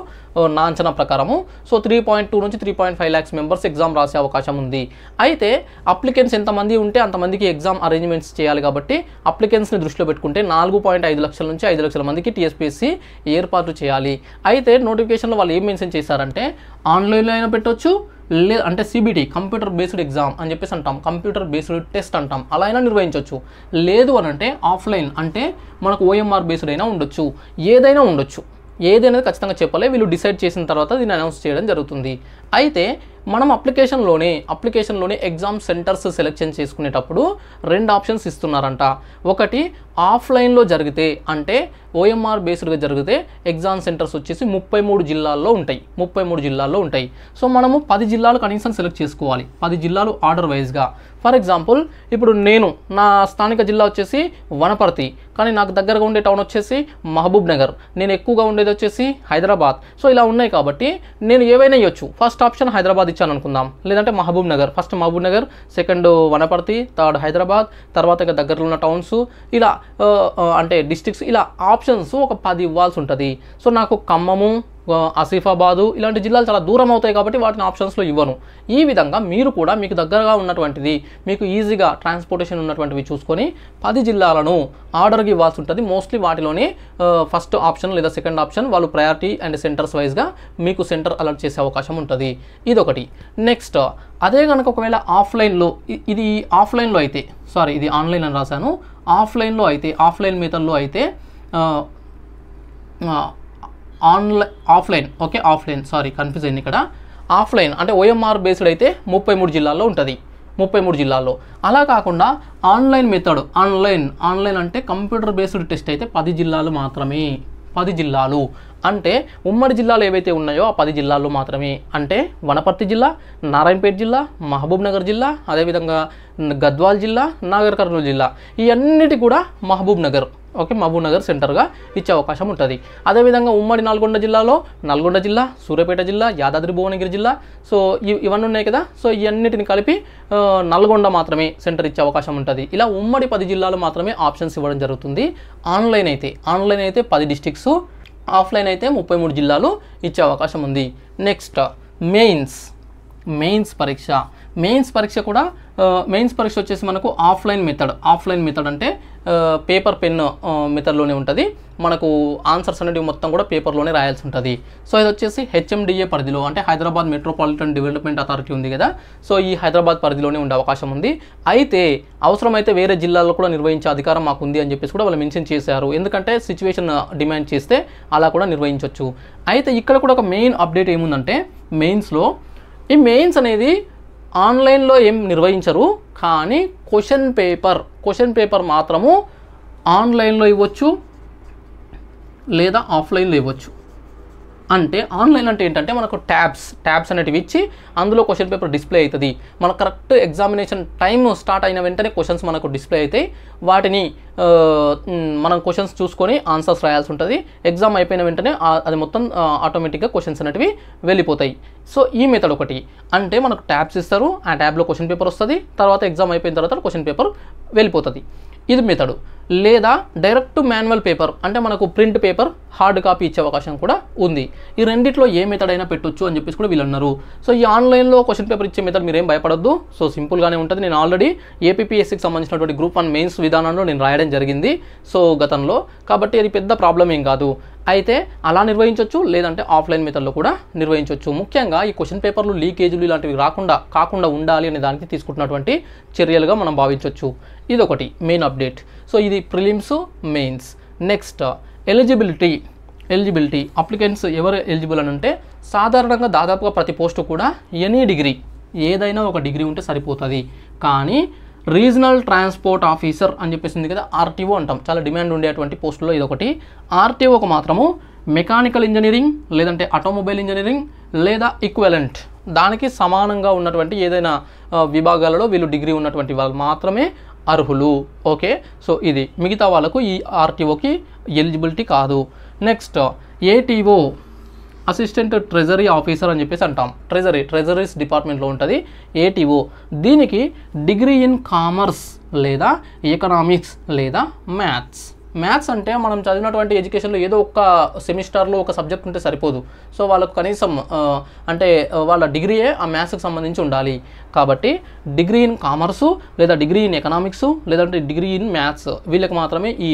నా అంచనా ప్రకారము. సో 3.2 నుంచి 3.5 ల్యాక్స్ మెంబర్స్ ఎగ్జామ్ రాసే అవకాశం ఉంది. అయితే అప్లికెంట్స్ ఎంతమంది ఉంటే అంతమందికి ఎగ్జామ్ అరేంజ్మెంట్స్ చేయాలి. కాబట్టి అప్లికెంట్స్ని దృష్టిలో పెట్టుకుంటే 4.5 లక్షల నుంచి 5 లక్షల మందికి టీఎస్పీఎస్సీ ఏర్పాటు చేయాలి. అయితే నోటిఫికేషన్లో వాళ్ళు ఏం మెన్షన్ చేశారంటే ఆన్లైన్లో అయినా పెట్టవచ్చు, అంటే సిబిటి కంప్యూటర్ బేస్డ్ ఎగ్జామ్ అని చెప్పేసి అంటాం, కంప్యూటర్ బేస్డ్ టెస్ట్ అంటాం, అలా అయినా నిర్వహించవచ్చు. లేదు అని అంటే ఆఫ్లైన్, అంటే మనకు ఓఎంఆర్ బేస్డ్ అయినా ఉండొచ్చు, ఏదైనా ఉండొచ్చు. ఏది అనేది ఖచ్చితంగా చెప్పాలి. వీళ్ళు డిసైడ్ చేసిన తర్వాత దీన్ని అనౌన్స్ చేయడం జరుగుతుంది. అయితే మనం అప్లికేషన్లోనే ఎగ్జామ్ సెంటర్స్ సెలెక్షన్ చేసుకునేటప్పుడు 2 ఆప్షన్స్ ఇస్తున్నారంట. ఒకటి ఆఫ్లైన్లో జరిగితే, అంటే ఓఎంఆర్ బేస్డ్గా జరిగితే ఎగ్జామ్ సెంటర్స్ వచ్చేసి 33 జిల్లాల్లో ఉంటాయి. సో మనము 10 జిల్లాలు కనీసం సెలెక్ట్ చేసుకోవాలి, 10 జిల్లాలు ఆర్డర్ వైజ్గా. ఫర్ ఎగ్జాంపుల్ ఇప్పుడు నా స్థానిక జిల్లా వచ్చేసి వనపర్తి, కానీ నాకు దగ్గరగా ఉండే టౌన్ వచ్చేసి మహబూబ్ నగర్, నేను ఎక్కువగా ఉండేది వచ్చేసి హైదరాబాద్. సో ఇలా ఉన్నాయి కాబట్టి నేను ఏవైనా ఇవ్వచ్చు. ఫస్ట్ ఆప్షన్ హైదరాబాద్ ఇచ్చాను అనుకుందాం, లేదంటే Mahabubnagar, first Mahabubnagar, second Wanaparthy, third Hyderabad, తర్వాత ఇక దగ్గరలో ఉన్న టౌన్స్, ఇలా అంటే డిస్ట్రిక్ట్స్, ఇలా ఆప్షన్స్ ఒక 10 ఇవ్వాల్సి ఉంటుంది. సో నాకు ఖమ్మము, ఆసిఫాబాదు ఇలాంటి జిల్లాలు చాలా దూరం అవుతాయి కాబట్టి వాటిని ఆప్షన్స్లో ఇవ్వను. ఈ విధంగా మీరు కూడా మీకు దగ్గరగా ఉన్నటువంటిది, మీకు ఈజీగా ట్రాన్స్పోర్టేషన్ ఉన్నటువంటివి చూసుకొని 10 జిల్లాలను ఆర్డర్కి ఇవ్వాల్సి ఉంటుంది. మోస్ట్లీ వాటిలోనే ఫస్ట్ ఆప్షన్ లేదా సెకండ్ ఆప్షన్ వాళ్ళు ప్రయారిటీ అండ్ సెంటర్స్ వైజ్గా మీకు సెంటర్ అలర్ట్ చేసే అవకాశం ఉంటుంది. ఇదొకటి. నెక్స్ట్ అదే కనుక ఒకవేళ ఆఫ్లైన్లో, ఇది ఆఫ్లైన్లో అయితే, సారీ ఇది ఆన్లైన్ అని రాశాను, ఆఫ్లైన్లో అయితే, ఆఫ్లైన్ మెథడ్లో అయితే ఆఫ్లైన్ సారీ కన్ఫ్యూజ్ అయింది ఇక్కడ. ఆఫ్లైన్ అంటే ఓఎంఆర్ బేస్డ్ అయితే 33 జిల్లాల్లో ఉంటుంది, 33 జిల్లాల్లో. అలా కాకుండా ఆన్లైన్ మెథడ్, ఆన్లైన్ అంటే కంప్యూటర్ బేస్డ్ టెస్ట్ అయితే 10 జిల్లాలు మాత్రమే, 10 జిల్లాలు. అంటే ఉమ్మడి జిల్లాలు ఏవైతే ఉన్నాయో ఆ 10 జిల్లాల్లో మాత్రమే. అంటే వనపర్తి జిల్లా, నారాయణపేట జిల్లా, మహబూబ్ నగర్ జిల్లా, అదేవిధంగా గద్వాల్ జిల్లా, నాగర్ కర్నూలు జిల్లా, ఈ అన్నిటి కూడా మహబూబ్ నగర్ సెంటర్గా ఇచ్చే అవకాశం ఉంటుంది. అదేవిధంగా ఉమ్మడి నల్గొండ జిల్లాలో నల్గొండ జిల్లా, సూర్యాపేట జిల్లా, యాదాద్రి భువనగిరి జిల్లా, సో ఇవన్నీ ఉన్నాయి కదా. సో ఈ అన్నిటిని కలిపి నల్గొండ మాత్రమే సెంటర్ ఇచ్చే అవకాశం ఉంటుంది. ఇలా ఉమ్మడి 10 జిల్లాలు మాత్రమే ఆప్షన్స్ ఇవ్వడం జరుగుతుంది. ఆన్లైన్ అయితే 10 డిస్ట్రిక్ట్స్, ఆఫ్లైన్ అయితే 33 జిల్లాలు ఇచ్చే అవకాశం ఉంది. నెక్స్ట్ మెయిన్స్ పరీక్ష కూడా మెయిన్స్ పరీక్ష వచ్చేసి మనకు ఆఫ్లైన్ మెథడ్ అంటే పేపర్ పెన్ మెథడ్లోనే ఉంటుంది. మనకు ఆన్సర్స్ అనేవి మొత్తం కూడా పేపర్లోనే రాయాల్సి ఉంటుంది. సో ఇది వచ్చేసి హెచ్ఎండిఏ పరిధిలో, అంటే హైదరాబాద్ మెట్రోపాలిటన్ డెవలప్మెంట్ అథారిటీ ఉంది కదా, సో ఈ హైదరాబాద్ పరిధిలోనే ఉండే అవకాశం ఉంది. అయితే అవసరమైతే వేరే జిల్లాల్లో కూడా నిర్వహించే అధికారం మాకుంది అని చెప్పేసి కూడా వాళ్ళు మెన్షన్ చేశారు. ఎందుకంటే సిచ్యువేషన్ డిమాండ్ చేస్తే అలా కూడా నిర్వహించవచ్చు. అయితే ఇక్కడ కూడా ఒక మెయిన్ అప్డేట్ ఏముందంటే ఈ మెయిన్స్ అనేది ఆన్లైన్లో ఏం నిర్వహించరు, కానీ క్వశ్చన్ పేపర్ మాత్రము ఆన్లైన్లో ఇవ్వచ్చు లేదా ఆఫ్లైన్లో ఇవ్వచ్చు. అంటే ఆన్లైన్ అంటే ఏంటంటే మనకు ట్యాబ్స్ అనేటివి ఇచ్చి అందులో క్వశ్చన్ పేపర్ డిస్ప్లే అవుతుంది. మనకు కరెక్ట్ ఎగ్జామినేషన్ టైం స్టార్ట్ అయిన వెంటనే క్వశ్చన్స్ మనకు డిస్ప్లే అవుతాయి. వాటిని మనం క్వశ్చన్స్ చూసుకొని ఆన్సర్స్ రాయాల్సి ఉంటుంది. ఎగ్జామ్ అయిపోయిన వెంటనే అది మొత్తం ఆటోమేటిక్గా క్వశ్చన్స్ అనేటివి వెళ్ళిపోతాయి. సో ఈ మెథడ్ ఒకటి, అంటే మనకు ట్యాబ్స్ ఇస్తారు, ఆ ట్యాబ్లో క్వశ్చన్ పేపర్ వస్తుంది, తర్వాత ఎగ్జామ్ అయిపోయిన తర్వాత క్వశ్చన్ పేపర్ వెళ్ళిపోతుంది. ఇది మెథడ్. లేదా డైరెక్ట్ మాన్యువల్ పేపర్, అంటే మనకు ప్రింట్ పేపర్ హార్డ్ కాపీ ఇచ్చే అవకాశం కూడా ఉంది. ఈ రెండిట్లో ఏ మెథడ్ అయినా పెట్టొచ్చు అని చెప్పేసి కూడా వీళ్ళు అన్నారు. సో ఈ ఆన్లైన్లో క్వశ్చన్ పేపర్ ఇచ్చే మెథడ్ మీరేం భయపడొద్దు. సో సింపుల్గానే ఉంటుంది. నేను ఆల్రెడీ ఏపీపీఎస్సీకి సంబంధించినటువంటి గ్రూప్ 1 మెయిన్స్ విధానంలో నేను రాయడం జరిగింది సో గతంలో, కాబట్టి అది పెద్ద ప్రాబ్లం ఏం కాదు. అయితే అలా నిర్వహించవచ్చు, లేదంటే ఆఫ్లైన్ మెథడ్లో కూడా నిర్వహించవచ్చు. ముఖ్యంగా ఈ క్వశ్చన్ పేపర్లు లీకేజీలు ఇలాంటివి కాకుండా ఉండాలి అనే దానికి తీసుకుంటున్నటువంటి చర్యలుగా మనం భావించవచ్చు. ఇదొకటి మెయిన్ అప్డేట్. సో ఇది prelims, mains. Next eligibility applicants ఎవరు ఎలిజిబుల్ అని అంటే సాధారణంగా దాదాపుగా ప్రతి పోస్టు కూడా ఎనీ డిగ్రీ, ఏదైనా ఒక డిగ్రీ ఉంటే సరిపోతుంది. కానీ రీజనల్ ట్రాన్స్పోర్ట్ ఆఫీసర్ అని చెప్పేసింది కదా, ఆర్టీఓ అంటాం, చాలా డిమాండ్ ఉండేటువంటి పోస్టులో ఇదొకటి. ఆర్టీఓకు మాత్రము మెకానికల్ ఇంజనీరింగ్, లేదంటే ఆటోమొబైల్ ఇంజనీరింగ్, లేదా ఈక్వలెంట్ దానికి సమానంగా ఉన్నటువంటి ఏదైనా విభాగాలలో వీళ్ళు డిగ్రీ ఉన్నటువంటి వాళ్ళు మాత్రమే అర్హులు. ఓకే, సో ఇది మిగతా వాళ్ళకు ఈ ఆర్టీఓకి ఎలిజిబిలిటీ కాదు. Next ATO assistant treasury officer అని చెప్పేసి అంటాం. ట్రెజరీస్ డిపార్ట్మెంట్లో ఉంటుంది ఏటీఓ. దీనికి డిగ్రీ ఇన్ కామర్స్ లేదా ఎకనామిక్స్ లేదా మ్యాథ్స్ అంటే మనం చదివినటువంటి ఎడ్యుకేషన్లో ఏదో ఒక సెమిస్టర్లో ఒక సబ్జెక్ట్ ఉంటే సరిపోదు. సో వాళ్ళకు కనీసం అంటే వాళ్ళ డిగ్రీయే ఆ మ్యాథ్స్కి సంబంధించి ఉండాలి. కాబట్టి డిగ్రీ ఇన్ కామర్సు లేదా డిగ్రీ ఇన్ ఎకనామిక్స్ లేదంటే డిగ్రీ ఇన్ మ్యాథ్స్ వీళ్ళకి మాత్రమే ఈ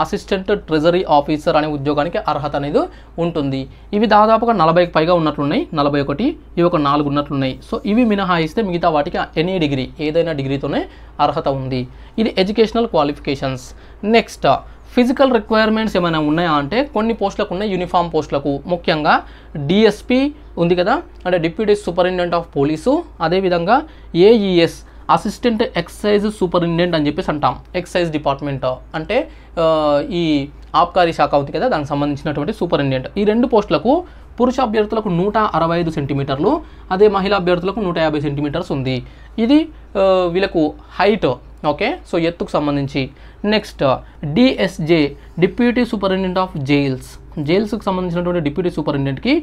అసిస్టెంట్ ట్రెజరీ ఆఫీసర్ అనే ఉద్యోగానికి అర్హత అనేది ఉంటుంది. ఇవి దాదాపుగా 40కి పైగా ఉన్నట్లున్నాయి, 41, ఇవి ఒక 4 ఉన్నట్లున్నాయి. సో ఇవి మినహాయిస్తే మిగతా వాటికి ఎనీ డిగ్రీ ఏదైనా డిగ్రీతోనే అర్హత ఉంది. ఇది educational qualifications. Next physical requirements ఏమైనా ఉన్నాయా అంటే కొన్ని పోస్టులకు ఉన్నాయి. యూనిఫామ్ పోస్టులకు ముఖ్యంగా డిఎస్పి ఉంది కదా, అంటే డిప్యూటీ సూపరింటెండెంట్ ఆఫ్ పోలీసు, అదేవిధంగా ఏఈఎస్ అసిస్టెంట్ ఎక్సైజ్ సూపరింటెండెంట్ అని చెప్పేసి అంటాం. ఎక్సైజ్ డిపార్ట్మెంట్ అంటే ఈ ఆబ్కారీ శాఖ ఉంది కదా, దానికి సంబంధించినటువంటి సూపరింటెండెంట్. ఈ 2 పోస్టులకు పురుష అభ్యర్థులకు 165 సెంటీమీటర్లు, అదే మహిళా అభ్యర్థులకు 150 సెంటీమీటర్స్ ఉంది. ఇది వీళ్ళకు హైట్. ఓకే, సో ఎత్తుకు సంబంధించి. Next DSJ deputy superintendent of జైల్స్కి సంబంధించినటువంటి డిప్యూటీ సూపరింటెండెంట్కి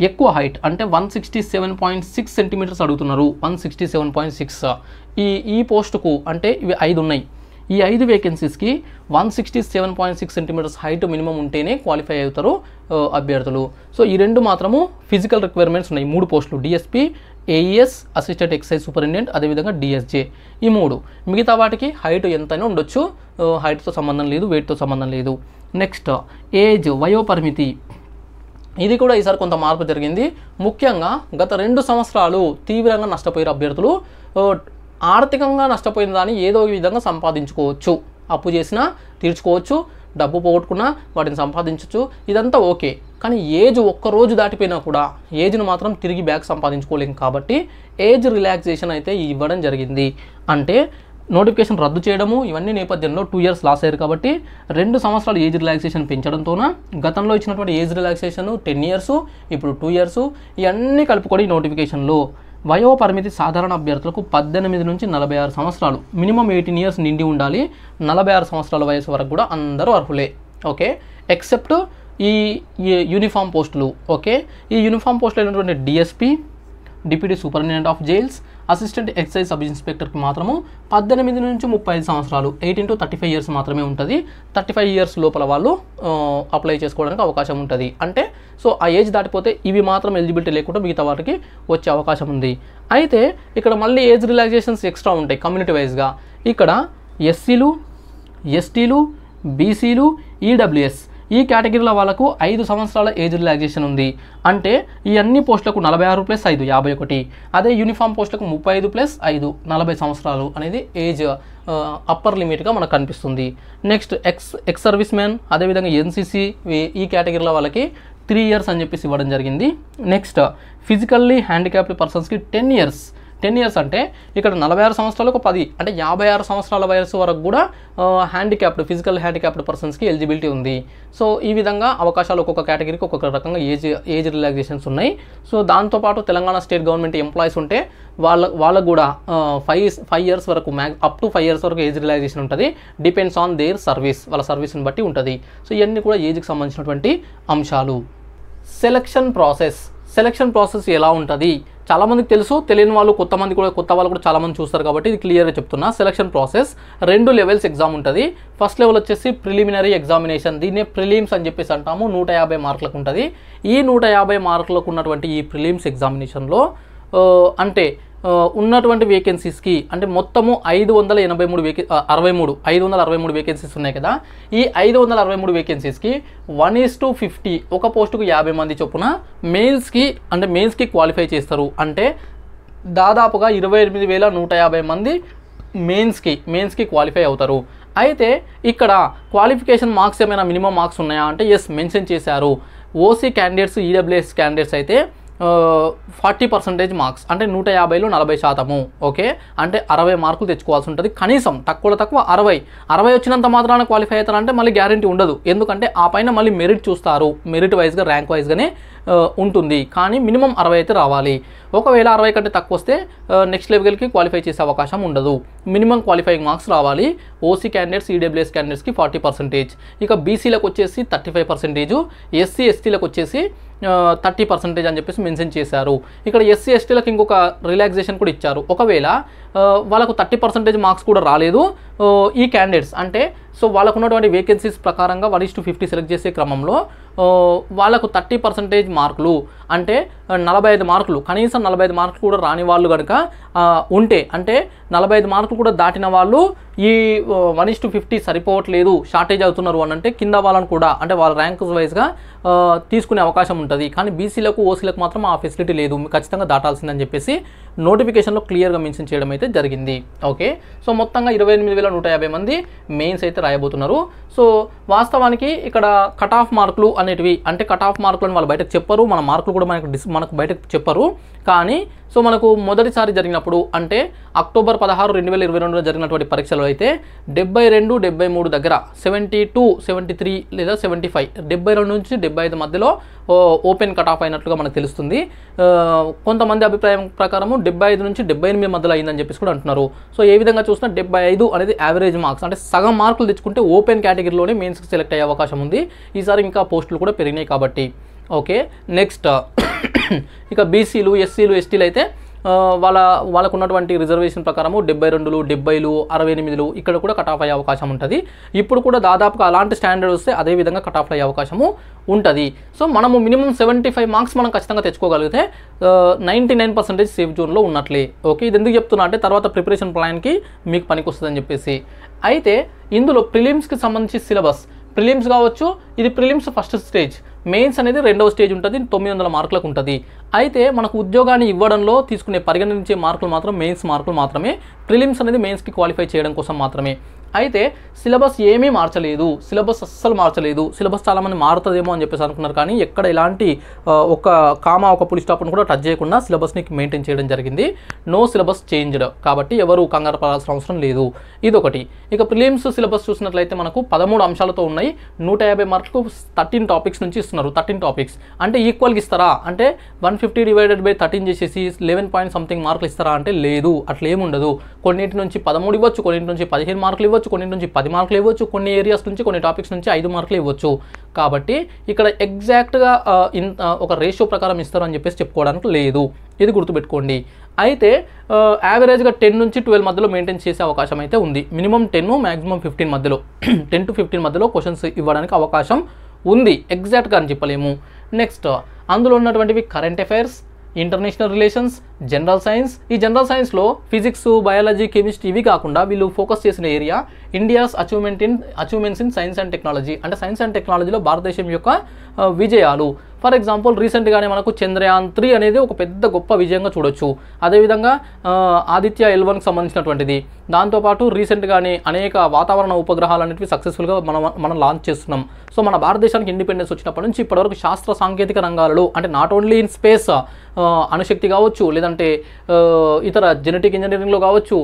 ఎక్కువ హైట్ అంటే 167.6 సెంటీమీటర్స్ అడుగుతున్నారు. 167.6 ఈ పోస్టుకు అంటే ఇవి 5 ఉన్నాయి. ఈ 5 వేకెన్సీస్కి 167.6 సెంటీమీటర్స్ హైట్ మినిమం ఉంటేనే క్వాలిఫై అవుతారు అభ్యర్థులు. సో ఈ 2 మాత్రము ఫిజికల్ రిక్వైర్మెంట్స్ ఉన్నాయి. 3 పోస్టులు DSP, AES assistant excise superintendent, అదేవిధంగా డిఎస్జే. ఈ 3. మిగతా వాటికి హైట్ ఎంతైనా ఉండొచ్చు, హైట్తో సంబంధం లేదు, వెయిట్తో సంబంధం లేదు. నెక్స్ట్ ఏజ్ వయోపరిమితి. ఇది కూడా ఈసారి కొంత మార్పు జరిగింది. ముఖ్యంగా గత 2 సంవత్సరాలు తీవ్రంగా నష్టపోయారు అభ్యర్థులు. ఆర్థికంగా నష్టపోయిన దాన్ని ఏదో విధంగా సంపాదించుకోవచ్చు, అప్పు చేసినా తీర్చుకోవచ్చు, డబ్బు పోగొట్టుకున్నా వాటిని సంపాదించవచ్చు, ఇదంతా ఓకే. కానీ ఏజ్ ఒక్కరోజు దాటిపోయినా కూడా ఏజ్ను మాత్రం తిరిగి బ్యాక్ సంపాదించుకోలేం. కాబట్టి ఏజ్ రిలాక్సేషన్ అయితే ఇవ్వడం జరిగింది. అంటే నోటిఫికేషన్ రద్దు చేయడము ఇవన్నీ నేపథ్యంలో 2 ఇయర్స్ లాస్ అయ్యారు. కాబట్టి 2 సంవత్సరాలు ఏజ్ రిలాక్సేషన్ పెంచడంతోన గతంలో ఇచ్చినటువంటి ఏజ్ రిలాక్సేషన్ 10 ఇయర్స్, ఇప్పుడు 2 ఇయర్స్, ఇవన్నీ కలుపుకొని నోటిఫికేషన్లో వయోపరిమితి సాధారణ అభ్యర్థులకు 18 నుంచి 46 సంవత్సరాలు, మినిమం 18 ఇయర్స్ నిండి ఉండాలి. 46 సంవత్సరాల వయసు వరకు కూడా అందరూ అర్హులే. ఓకే, ఎక్సెప్ట్ ఈ యూనిఫామ్ పోస్టులు. ఓకే, ఈ యూనిఫామ్ పోస్టులు అయినటువంటి DSP, deputy superintendent of jails, assistant excise sub ఇన్స్పెక్టర్కి మాత్రము 18 నుంచి 35 సంవత్సరాలు, 18 to 35 ఇయర్స్ మాత్రమే ఉంటుంది. 35 ఇయర్స్ లోపల వాళ్ళు అప్లై చేసుకోవడానికి అవకాశం ఉంటుంది. అంటే సో ఆ ఏజ్ దాటిపోతే ఇవి మాత్రం ఎలిజిబిలిటీ లేకుండా మిగతా వాటికి వచ్చే అవకాశం ఉంది. అయితే ఇక్కడ మళ్ళీ ఏజ్ రిలాక్సేషన్స్ ఎక్స్ట్రా ఉంటాయి కమ్యూనిటీ వైజ్గా. ఇక్కడ ఎస్సీలు, ఎస్టీలు, బీసీలు, ఈడబ్ల్యూఎస్ ఈ కేటగిరీల వాళ్ళకు 5 సంవత్సరాల ఏజ్ రిలాక్సేషన్ ఉంది. అంటే ఈ అన్ని పోస్టులకు 46 + 5 51. అదే యూనిఫామ్ పోస్టులకు 35 + 5 40 సంవత్సరాలు అనేది ఏజ్ అప్పర్ లిమిట్గా మనకు కనిపిస్తుంది. నెక్స్ట్ ఎక్స్ సర్వీస్ మ్యాన్, అదేవిధంగా ఎన్సీసీ ఈ కేటగిరీల వాళ్ళకి 3 ఇయర్స్ అని చెప్పేసి ఇవ్వడం జరిగింది. నెక్స్ట్ ఫిజికల్లీ హ్యాండిక్యాప్డ్ పర్సన్స్కి 10 ఇయర్స్. 10 ఇయర్స్ అంటే ఇక్కడ 46 సంవత్సరాలకు 10 అంటే 56 సంవత్సరాల వయసు వరకు కూడా ఫిజికల్ హ్యాండిక్యాప్డ్ పర్సన్స్కి ఎలిజిబిలిటీ ఉంది. సో ఈ విధంగా అవకాశాలు ఒక్కొక్క కేటగిరీకి ఒక్కొక్క రకంగా ఏజ్ రిలాక్సేషన్స్ ఉన్నాయి. సో దాంతోపాటు తెలంగాణ స్టేట్ గవర్నమెంట్ ఎంప్లాయీస్ ఉంటే వాళ్ళకు కూడా 5 ఇయర్స్ వరకు అప్ టు 5 ఇయర్స్ వరకు ఏజ్ రిలాక్సేషన్ ఉంటుంది. డిపెండ్స్ ఆన్ దేర్ సర్వీస్, వాళ్ళ సర్వీస్ని బట్టి ఉంటుంది. సో ఇవన్నీ కూడా ఏజ్కి సంబంధించినటువంటి అంశాలు. సెలక్షన్ ప్రాసెస్ ఎలా ఉంటుంది చాలామందికి తెలుసు, తెలియని వాళ్ళు కొత్త వాళ్ళు కూడా చాలామంది చూస్తారు కాబట్టి ఇది క్లియర్గా చెప్తున్నా. సెలక్షన్ ప్రాసెస్ 2 లెవెల్స్ ఎగ్జామ్ ఉంటుంది. ఫస్ట్ లెవెల్ వచ్చేసి ప్రిలిమినరీ ఎగ్జామినేషన్, దీన్నే ప్రిలిమ్స్ అని చెప్పేసి అంటాము. 150 మార్కులకు ఉంటుంది. ఈ 150 మార్కులకు ఉన్నటువంటి ఈ ప్రిలిమ్స్ ఎగ్జామినేషన్లో అంటే ఉన్నటువంటి వేకెన్సీస్కి అంటే మొత్తము 563 వేకెన్సీస్ ఉన్నాయి కదా. ఈ 563 వేకెన్సీస్కి 1:50 ఒక పోస్టుకు 50 మంది చొప్పున మెయిన్స్కి క్వాలిఫై చేస్తారు. అంటే దాదాపుగా 28,150 మంది మెయిన్స్కి క్వాలిఫై అవుతారు. అయితే ఇక్కడ క్వాలిఫికేషన్ మార్క్స్ ఏమైనా మినిమం మార్క్స్ ఉన్నాయా అంటే ఎస్ మెన్షన్ చేశారు. ఓసీ క్యాండిడేట్స్, ఈడబ్ల్యూఎస్ క్యాండిడేట్స్ అయితే 40% మార్క్స్ అంటే 150లో 40%. ఓకే, అంటే 60 మార్కులు తెచ్చుకోవాల్సి ఉంటుంది కనీసం, తక్కువలో తక్కువ 60 వచ్చినంత మాత్రాన క్వాలిఫై అవుతారంటే మళ్ళీ గ్యారంటీ ఉండదు. ఎందుకంటే ఆ పైన మళ్ళీ మెరిట్ చూస్తారు, మెరిట్ వైజ్గా ర్యాంక్ వైజ్గానే ఉంటుంది. కానీ మినిమం 60 అయితే రావాలి. ఒకవేళ 60 కంటే తక్కువ వస్తే నెక్స్ట్ లెవెల్కి క్వాలిఫై చేసే అవకాశం ఉండదు. మినిమం క్వాలిఫైయింగ్ మార్క్స్ రావాలి. ఓసీ క్యాండిడేట్స్, ఈడబ్ల్యూఎస్ క్యాండిడేట్స్కి 40%, ఇక బీసీలకు వచ్చేసి 35%, ఎస్సీ ఎస్టీలకు వచ్చేసి 30% అని చెప్పేసి మెన్షన్ చేశారు. ఇక్కడ ఎస్సీ ఎస్టీలకు ఇంకొక రిలాక్సేషన్ కూడా ఇచ్చారు. ఒకవేళ వాళ్ళకు 30% మార్క్స్ కూడా రాలేదు ఈ క్యాండిడేట్స్ అంటే, సో వాళ్ళకు ఉన్నటువంటి వేకెన్సీస్ ప్రకారంగా 1:50 సెలెక్ట్ చేసే క్రమంలో వాళ్ళకు 30% మార్కులు అంటే 45 మార్కులు, కనీసం 45 మార్కులు కూడా రాని వాళ్ళు కనుక ఉంటే, అంటే 45 మార్కులు కూడా దాటిన వాళ్ళు ఈ 1:50 సరిపోవట్లేదు, షార్టేజ్ అవుతున్నారు అని అంటే కింద వాళ్ళని కూడా అంటే వాళ్ళ ర్యాంక్ వైజ్గా తీసుకునే అవకాశం ఉంటుంది. కానీ బీసీలకు ఓసీలకు మాత్రం ఆ ఫెసిలిటీ లేదు, ఖచ్చితంగా దాటాల్సిందని చెప్పేసి నోటిఫికేషన్లో క్లియర్గా మెన్షన్ చేయడం అయితే జరిగింది. ఓకే, సో మొత్తంగా 28,150 మంది మెయిన్స్ అయితే రాయబోతున్నారు. సో వాస్తవానికి ఇక్కడ కట్ ఆఫ్ మార్కులు అనేటివి అంటే కట్ ఆఫ్ మార్కులు అని వాళ్ళు బయటకు చెప్పరు, మన మార్కులు కూడా మనకు బయటకు చెప్పరు. కానీ సో మనకు మొదటిసారి జరిగినప్పుడు అంటే అక్టోబర్ 16, 2022లో జరిగినటువంటి పరీక్షలో అయితే 72, 73 దగ్గర 72, 73 లేదా 75, 72 నుంచి 75 మధ్యలో ఓపెన్ కట్ ఆఫ్ అయినట్లుగా మనకు తెలుస్తుంది. కొంతమంది అభిప్రాయం ప్రకారము 75 నుంచి 78 మధ్యలో అయిందని చెప్పేసి కూడా అంటున్నారు. సో ఏ విధంగా చూసినా 75 అనేది యావరేజ్ మార్క్స్ అంటే సగం మార్కులు తెచ్చుకుంటే ఓపెన్ కేటగిరీలోనే మెయిన్స్కి సెలెక్ట్ అయ్యే అవకాశం ఉంది. ఈసారి ఇంకా పోస్టులు కూడా పెరిగినాయి కాబట్టి. ఓకే, నెక్స్ట్ ఇక బీసీలు, ఎస్సీలు, ఎస్టీలు అయితే వాళ్ళకు ఉన్నటువంటి రిజర్వేషన్ ప్రకారము 72, 70, 68 ఇక్కడ కూడా కట్ ఆఫ్ అయ్యే అవకాశం ఉంటుంది. ఇప్పుడు కూడా దాదాపుగా అలాంటి స్టాండర్డ్ వస్తే అదే విధంగా కట్ ఆఫ్ అయ్యే అవకాశము ఉంటుంది. సో మనము మినిమం 75 మార్క్స్ మనం ఖచ్చితంగా తెచ్చుకోగలిగితే 99% సేఫ్ జోన్లో ఉన్నట్లే. ఓకే, ఇది ఎందుకు చెప్తున్నా అంటే తర్వాత ప్రిపరేషన్ ప్లాన్కి మీకు పనికి వస్తుందని చెప్పేసి. అయితే ఇందులో ప్రిలిమ్స్కి సంబంధించి సిలబస్, ప్రిలిమ్స్ కావచ్చు, ఇది ప్రిలిమ్స్ ఫస్ట్ స్టేజ్, మెయిన్స్ అనేది రెండవ స్టేజ్ ఉంటుంది, 900 మార్కులకు ఉంటుంది. అయితే మనకు ఉద్యోగాన్ని ఇవ్వడంలో తీసుకునే పరిగణించే మార్కులు మాత్రం మెయిన్స్ మార్కులు మాత్రమే, ప్రిలిమ్స్ అనేది మెయిన్స్కి క్వాలిఫై చేయడం కోసం మాత్రమే. అయితే సిలబస్ ఏమీ మార్చలేదు, సిలబస్ అస్సలు మార్చలేదు. సిలబస్ చాలామంది మారుతుందేమో అని చెప్పేసి అనుకున్నారు, కానీ ఎక్కడ ఎలాంటి ఒక కామా ఒక పులి స్టాప్ను కూడా టచ్ చేయకుండా సిలబస్ని మెయింటైన్ చేయడం జరిగింది. నో సిలబస్ చేంజ్డ్, కాబట్టి ఎవరు కంగారు పడాల్సిన అవసరం లేదు. ఇదొకటి. ఇక ప్రిలిమ్స్ సిలబస్ చూసినట్లయితే మనకు 13 అంశాలతో ఉన్నాయి. 150 మార్కులకు 13 టాపిక్స్ నుంచి ఇస్తున్నారు. 13 టాపిక్స్ అంటే ఈక్వల్గా ఇస్తారా అంటే 150 డివైడెడ్ బై 13 చేసేసి 11 పాయింట్ సంథింగ్ మార్కులు ఇస్తారా అంటే లేదు, అట్లా ఏముండదు. కొన్నింటి నుంచి 13 ఇవ్వచ్చు, కొన్నింటి నుంచి 15 మార్కులు ఇవ్వచ్చు, కొన్నింటి నుంచి 10 మార్కులు ఇవ్వచ్చు, కొన్ని ఏరియాస్ నుంచి కొన్ని టాపిక్స్ నుంచి 5 మార్కులు ఇవ్వచ్చు. కాబట్టి ఇక్కడ ఎగ్జాక్ట్గా ఒక రేషియో ప్రకారం ఇస్తారు అని చెప్పేసి చెప్పుకోవడానికి లేదు, ఇది గుర్తుపెట్టుకోండి. అయితే యావరేజ్గా 10 నుంచి 12 మధ్యలో మెయింటైన్ చేసే అవకాశం అయితే ఉంది. మినిమం 10, మ్యాక్సిమం 15 మధ్యలో 10 to 15 మధ్యలో క్వశ్చన్స్ ఇవ్వడానికి అవకాశం ఉంది, ఎగ్జాక్ట్గా అని చెప్పలేము. నెక్స్ట్ అందులో ఉన్నటువంటివి current affairs, international relations, general science. ఈ జనరల్ సైన్స్లో ఫిజిక్స్, బయాలజీ, కెమిస్ట్రీ ఇవి కాకుండా వీళ్ళు ఫోకస్ చేసిన area India's achievements in science and technology, అంటే సైన్స్ అండ్ టెక్నాలజీలో భారతదేశం యొక్క విజయాలు. ఫర్ ఎగ్జాంపుల్ రీసెంట్గానే మనకు చంద్రయాన్ 3 అనేది ఒక పెద్ద గొప్ప విజయంగా చూడొచ్చు. అదేవిధంగా ఆదిత్య L1కి సంబంధించినటువంటిది. దాంతోపాటు రీసెంట్గానే అనేక వాతావరణ ఉపగ్రహాలు అనేటివి సక్సెస్ఫుల్గా మనం లాంచ్ చేస్తున్నాం. సో మన భారతదేశానికి ఇండిపెండెన్స్ వచ్చినప్పటి నుంచి ఇప్పటివరకు శాస్త్ర సాంకేతిక రంగాలలో అంటే నాట్ ఓన్లీ ఇన్ స్పేస్, అణుశక్తి కావచ్చు, లేదంటే ఇతర జెనెటిక్ ఇంజనీరింగ్లో కావచ్చు,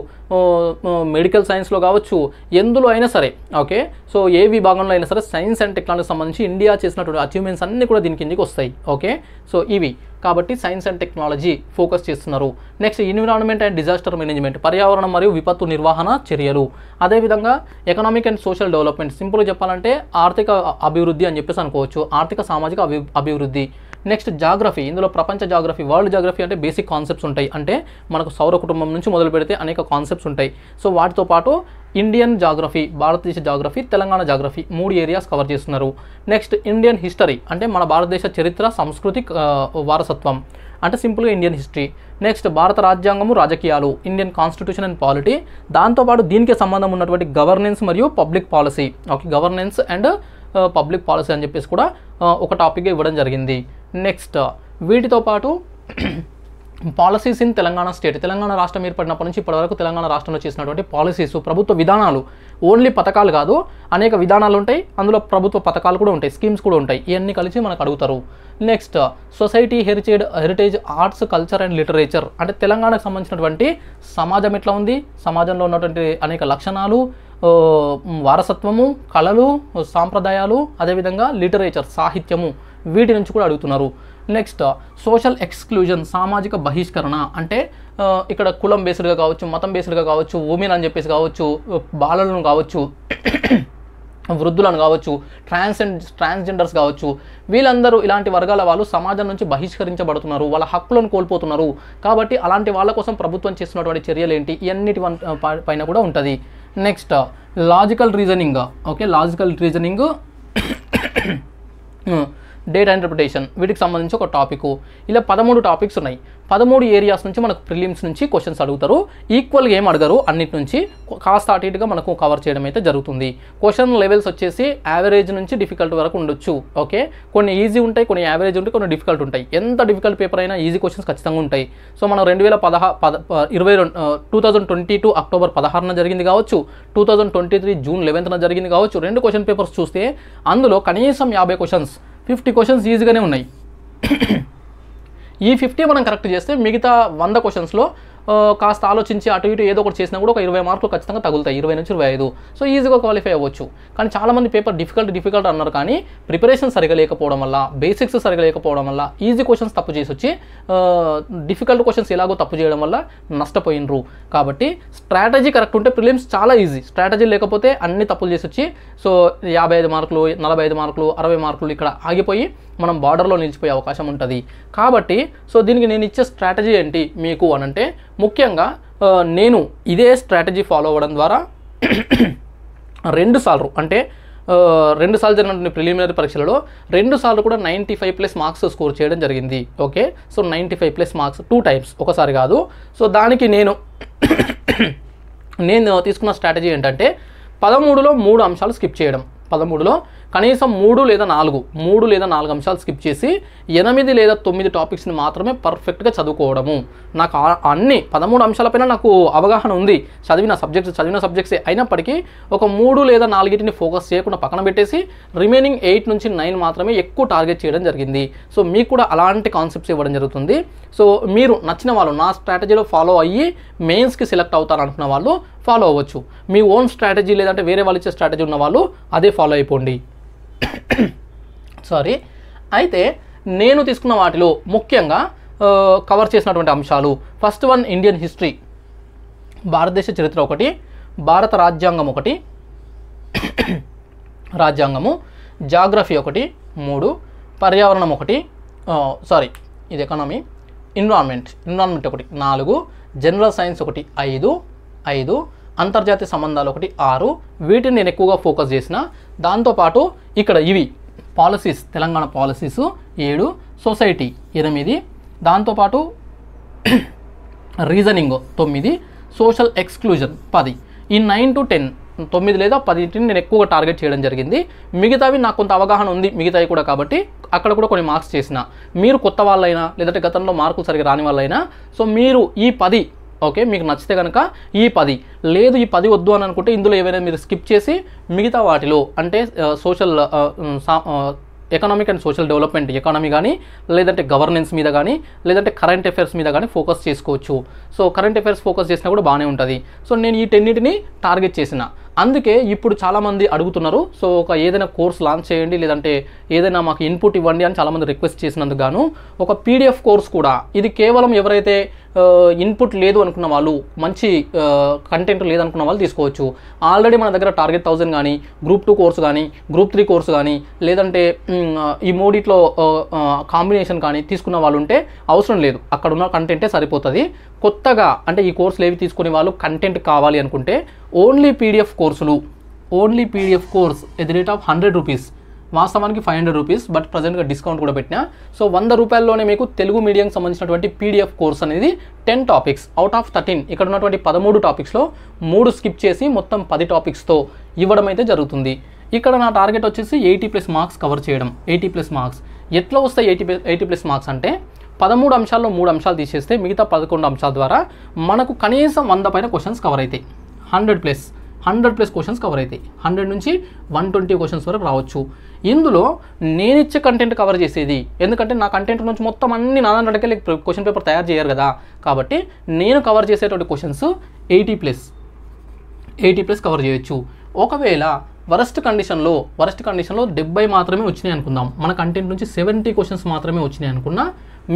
మెడికల్ సైన్స్లో కావచ్చు, ఎందులో అయినా సరే. ఓకే, సో ఏ విభాగంలో అయినా సరే సైన్స్ అండ్ టెక్నాలజీకి సంబంధించి ఇండియా చేసినటువంటి అచీవ్మెంట్స్ అన్నీ కూడా దీని కిందకి వస్తాయి. ఓకే, సో ఇవి కాబట్టి సైన్స్ అండ్ టెక్నాలజీ ఫోకస్ చేస్తున్నారు. Next environment and disaster management, పర్యావరణం మరియు విపత్తు నిర్వహణ చర్యలు. అదేవిధంగా ఎకనామిక్ అండ్ సోషల్ డెవలప్మెంట్, సింపుల్గా చెప్పాలంటే ఆర్థిక అభివృద్ధి అని చెప్పేసి అనుకోవచ్చు, ఆర్థిక సామాజిక అభివృద్ధి. నెక్స్ట్ జాగ్రఫీ, ఇందులో ప్రపంచ జాగ్రఫీ, వరల్డ్ జాగ్రఫీ అంటే బేసిక్ కాన్సెప్ట్స్ ఉంటాయి, అంటే మనకు సౌర కుటుంబం నుంచి మొదలు పెడితే అనేక కాన్సెప్ట్స్ ఉంటాయి. సో వాటితో పాటు ఇండియన్ జాగ్రఫీ, భారతదేశ geography, Telangana geography 3 areas cover చేస్తున్నారు. నెక్స్ట్ ఇండియన్ హిస్టరీ, అంటే మన భారతదేశ చరిత్ర, సంస్కృతి, వారసత్వం, అంటే సింపుల్గా ఇండియన్ హిస్టరీ. నెక్స్ట్ భారత రాజ్యాంగము, రాజకీయాలు, ఇండియన్ కాన్స్టిట్యూషన్ అండ్ పాలిటీ. దాంతోపాటు దీనికి సంబంధం ఉన్నటువంటి గవర్నెన్స్ మరియు public policy. Okay, governance and public policy అని చెప్పేసి కూడా ఒక టాపిక్గా ఇవ్వడం జరిగింది. నెక్స్ట్ వీటితో పాటు policies in Telangana state, Telangana రాష్ట్రం ఏర్పడినప్పటి నుంచి ఇప్పటివరకు తెలంగాణ రాష్ట్రంలో చేసినటువంటి పాలసీస్, ప్రభుత్వ విధానాలు, ఓన్లీ పథకాలు కాదు, అనేక విధానాలు ఉంటాయి, అందులో ప్రభుత్వ పథకాలు కూడా ఉంటాయి, స్కీమ్స్ కూడా ఉంటాయి. ఇవన్నీ కలిసి మనకు అడుగుతారు. Next society heritage arts culture and literature అంటే తెలంగాణకు సంబంధించినటువంటి సమాజం ఎట్లా ఉంది, సమాజంలో ఉన్నటువంటి అనేక లక్షణాలు, వారసత్వము, కళలు, సాంప్రదాయాలు, అదేవిధంగా లిటరేచర్ సాహిత్యము, వీటి నుంచి కూడా అడుగుతున్నారు. నెక్స్ట్ సోషల్ ఎక్స్క్లూజన్ సామాజిక బహిష్కరణ అంటే ఇక్కడ కులం బేస్డ్గా కావచ్చు, మతం బేస్డ్గా కావచ్చు, ఉమెన్ అని చెప్పేసి కావచ్చు, బాలలను కావచ్చు, వృద్ధులను కావచ్చు, ట్రాన్స్జెండర్స్ కావచ్చు, వీళ్ళందరూ ఇలాంటి వర్గాల వాళ్ళు సమాజం నుంచి బహిష్కరించబడుతున్నారు, వాళ్ళ హక్కులను కోల్పోతున్నారు. కాబట్టి అలాంటి వాళ్ళ కోసం ప్రభుత్వం చేస్తున్నటువంటి చర్యలు ఏంటి, ఇవన్నిటి పైన కూడా ఉంటుంది. Next logical reasoning. Okay, logical reasoning, data interpretation, వీటికి సంబంధించి ఒక టాపిక్. ఇలా 13 టాపిక్స్ ఉన్నాయి. 13 ఏరియాస్ నుంచి మనకు ప్రిలిమ్స్ నుంచి క్వశ్చన్స్ అడుగుతారు. ఈక్వల్గా ఏం అడగరు, అన్నిటి నుంచి కాస్త అటు ఇటుగా మనకు కవర్ చేయడం అయితే జరుగుతుంది. క్వశ్చన్ లెవెల్స్ వచ్చేసి యావరేజ్ నుంచి డిఫికల్ట్ వరకు ఉండొచ్చు. ఓకే, కొన్ని ఈజీ ఉంటాయి, కొన్ని యావరేజ్ ఉంటాయి, కొన్ని డిఫికల్ట్ ఉంటాయి. ఎంత డిఫికల్ట్ పేపర్ అయినా ఈజీ క్వశ్చన్స్ ఖచ్చితంగా ఉంటాయి. సో మనం 2022 అక్టోబర్ 16న జరిగింది కావచ్చు, 2023 జూన్ 11న జరిగింది కావచ్చు. 2 క్వశ్చన్ పేపర్స్ చూస్తే అందులో కనీసం 50 క్వశ్చన్స్, 50 క్వశ్చన్స్ ఈజీగానే ఉన్నాయి. ఈ 50 మనం కరెక్ట్ చేస్తే మిగతా 100 క్వశ్చన్స్లో కాస్త ఆలోచించి అటు ఇటు ఏదో ఒకటి చేసినా కూడా ఒక 20 మార్కులు ఖచ్చితంగా తగులుతాయి, 20 నుంచి 25. సో ఈజీగా క్వాలిఫై అవ్వచ్చు. కానీ చాలామంది పేపర్ డిఫికల్ట్ అన్నారు, కానీ ప్రిపరేషన్ సరిగా లేకపోవడం వల్ల, బేసిక్స్ సరిగా లేకపోవడం వల్ల ఈజీ క్వశ్చన్స్ తప్పు చేసి వచ్చి డిఫికల్ట్ క్వశ్చన్స్ ఎలాగో తప్పు చేయడం వల్ల నష్టపోయినరు. కాబట్టి స్ట్రాటజీ కరెక్ట్ ఉంటే ప్రిలిమ్స్ చాలా ఈజీ, స్ట్రాటజీ లేకపోతే అన్ని తప్పులు చేసి వచ్చి సో 55 మార్కులు, 45 మార్కులు, 60 మార్కులు ఇక్కడ ఆగిపోయి మనం బార్డర్లో నిలిచిపోయే అవకాశం ఉంటుంది. కాబట్టి సో దీనికి నేను ఇచ్చే స్ట్రాటజీ ఏంటి మీకు అనంటే, ముఖ్యంగా నేను ఇదే స్ట్రాటజీ ఫాలో అవ్వడం ద్వారా 2 సార్లు అంటే 2 సార్లు జరిగినటువంటి ప్రిలిమినరీ పరీక్షలలో 2 సార్లు కూడా 95+ మార్క్స్ స్కోర్ చేయడం జరిగింది. ఓకే, సో 95+ మార్క్స్ 2 టైమ్స్, ఒకసారి కాదు. సో దానికి నేను తీసుకున్న స్ట్రాటజీ ఏంటంటే 13లో 3 అంశాలు స్కిప్ చేయడం. 13లో కనీసం 3 లేదా 4 అంశాలు స్కిప్ చేసి 8 లేదా 9 టాపిక్స్ని మాత్రమే పర్ఫెక్ట్గా చదువుకోవడము. నాకు అన్ని 13 అంశాలపైన నాకు అవగాహన ఉంది, చదివిన సబ్జెక్ట్సే అయినప్పటికీ ఒక 3 లేదా 4 ఫోకస్ చేయకుండా పక్కన పెట్టేసి రిమైనింగ్ 8 నుంచి 9 మాత్రమే ఎక్కువ టార్గెట్ చేయడం జరిగింది. సో మీకు కూడా అలాంటి కాన్సెప్ట్స్ ఇవ్వడం జరుగుతుంది. సో మీరు నచ్చిన వాళ్ళు నా స్ట్రాటజీలో ఫాలో అయ్యి మెయిన్స్కి సెలెక్ట్ అవుతారనుకున్న వాళ్ళు ఫాలో అవ్వచ్చు. మీ ఓన్ స్ట్రాటజీ లేదంటే వేరే వాళ్ళు ఇచ్చే స్ట్రాటజీ ఉన్న వాళ్ళు అదే ఫాలో అయిపోండి. అయితే నేను తీసుకున్న వాటిలో ముఖ్యంగా కవర్ చేసినటువంటి అంశాలు, ఫస్ట్ వన్ ఇండియన్ హిస్టరీ, భారతదేశ చరిత్ర ఒకటి, భారత రాజ్యాంగం ఒకటి, జాగ్రఫీ ఒకటి, 3 పర్యావరణం ఒకటి, ఇది ఎకానమీ, ఎన్విరాన్మెంట్ ఒకటి, 4 జనరల్ సైన్స్ ఒకటి, 5 అంతర్జాతీయ సంబంధాలు ఒకటి, 6 వీటిని నేను ఎక్కువగా ఫోకస్ చేసిన. దాంతోపాటు ఇక్కడ ఇవి పాలసీస్, తెలంగాణ పాలసీస్ 7, సొసైటీ 8, దాంతోపాటు రీజనింగ్ 9, సోషల్ ఎక్స్క్లూజన్ 10. ఈ 9 to 10 9 లేదా 10 నేను ఎక్కువగా టార్గెట్ చేయడం జరిగింది. మిగతావి నాకు కొంత అవగాహన ఉంది మిగతావి కూడా, కాబట్టి అక్కడ కూడా కొన్ని మార్క్స్ చేసిన. మీరు కొత్త వాళ్ళైనా లేదంటే గతంలో మార్కులు సరిగా రాని వాళ్ళైనా సో మీరు ఈ 10 ఓకే మీకు నచ్చితే కనుక ఈ 10 లేదు ఈ 10 వద్దు అని అనుకుంటే ఇందులో ఏవైనా మీరు స్కిప్ చేసి మిగతా వాటిలో అంటే social economic and social development, economy కానీ లేదంటే గవర్నెన్స్ మీద కానీ లేదంటే కరెంట్ అఫైర్స్ మీద కానీ ఫోకస్ చేసుకోవచ్చు. సో కరెంట్ అఫైర్స్ ఫోకస్ చేసినా కూడా బాగానే ఉంటుంది. సో నేను ఈ 10ని టార్గెట్ చేసిన. అందుకే ఇప్పుడు చాలామంది అడుగుతున్నారు, సో ఒక ఏదైనా కోర్స్ లాంచ్ చేయండి లేదంటే ఏదైనా మాకు ఇన్పుట్ ఇవ్వండి అని చాలామంది రిక్వెస్ట్ చేసినందుకు గాను ఒక పీడిఎఫ్ కోర్స్ కూడా, ఇది కేవలం ఎవరైతే ఇన్పుట్ లేదు అనుకున్న వాళ్ళు, మంచి కంటెంట్ లేదనుకున్న వాళ్ళు తీసుకోవచ్చు. ఆల్రెడీ మన దగ్గర టార్గెట్ 1000 కానీ, గ్రూప్ 2 కోర్స్ కానీ, గ్రూప్ 3 కోర్స్ కానీ లేదంటే ఈ మూడిట్లో కాంబినేషన్ కానీ తీసుకున్న వాళ్ళు ఉంటే అవసరం లేదు, అక్కడ ఉన్న కంటెంటే సరిపోతుంది. కొత్తగా అంటే ఈ కోర్సులు ఏవి తీసుకునే వాళ్ళు కంటెంట్ కావాలి అనుకుంటే only PDF course at the rate of 100 rupees, వాస్తవానికి 500 రూపీస్, బట్ ప్రజెంట్గా డిస్కౌంట్ కూడా పెట్టినా. సో 100 రూపాయల్లోనే మీకు తెలుగు మీడియంకి సంబంధించినటువంటి పీడిఎఫ్ కోర్స్ అనేది 10 టాపిక్స్ అవుట్ ఆఫ్ 13, ఇక్కడ ఉన్నటువంటి 13 టాపిక్స్లో 3 స్కిప్ చేసి మొత్తం 10 టాపిక్స్తో ఇవ్వడం అయితే జరుగుతుంది. ఇక్కడ నా టార్గెట్ వచ్చేసి 80+ మార్క్స్ కవర్ చేయడం. 80+ మార్క్స్ ఎట్లా వస్తాయి? 80+ మార్క్స్ అంటే 13 అంశాల్లో 3 అంశాలు తీసేస్తే మిగతా 11 అంశాల ద్వారా మనకు కనీసం 100 పైన క్వశ్చన్స్ కవర్ అవుతాయి. 100+. 100+ క్వశ్చన్స్ కవర్ అవుతాయి. 100 నుంచి 120 క్వశ్చన్స్ వరకు రావచ్చు. ఇందులో నేను ఇచ్చే కంటెంట్ కవర్ చేసేది, ఎందుకంటే నా కంటెంట్ నుంచి మొత్తం అన్ని నా దాంట్లోకి క్వశ్చన్ పేపర్ తయారు చేయరు కదా, కాబట్టి నేను కవర్ చేసేటువంటి క్వశ్చన్స్ 80+ కవర్ చేయొచ్చు. ఒకవేళ వరస్ట్ కండిషన్లో 70 మాత్రమే వచ్చినాయి అనుకుందాం, మన కంటెంట్ నుంచి 70 క్వశ్చన్స్ మాత్రమే వచ్చినాయి అనుకున్నా,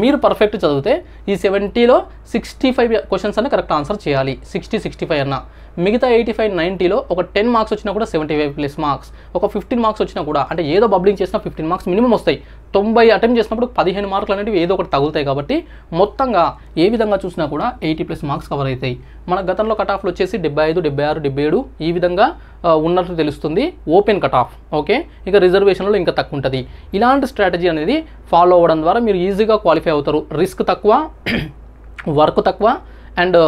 మీరు పర్ఫెక్ట్ చదివితే ఈ 70లో 65 క్వశ్చన్స్ అన్న కరెక్ట్ ఆన్సర్ చేయాలి. 65 అన్న, మిగతా 85, 90లో ఒక 10 మార్క్స్ వచ్చినా కూడా 75+ మార్క్స్, ఒక 15 మార్క్స్ వచ్చినా కూడా, అంటే ఏదో బబ్లింగ్ చేసినా 15 మార్క్స్ మినిమం వస్తాయి. 90 అటెంప్ట్ చేసినప్పుడు 15 మార్కులు అనేవి ఏదో ఒకటి తగులుతాయి. కాబట్టి మొత్తంగా ఏ విధంగా చూసినా కూడా 80+ మార్క్స్ కవర్ అవుతాయి. మన గతంలో కట్ ఆఫ్లు వచ్చేసి 75, 76, 77 ఈ విధంగా ఉన్నట్టు తెలుస్తుంది ఓపెన్ కట్ ఆఫ్. ఓకే, ఇక రిజర్వేషన్లో ఇంకా తక్కువ ఉంటుంది. ఇలాంటి స్ట్రాటజీ అనేది ఫాలో అవ్వడం ద్వారా మీరు ఈజీగా క్వాలిఫై అవుతారు. రిస్క్ తక్కువ, వర్క్ తక్కువ, అండ్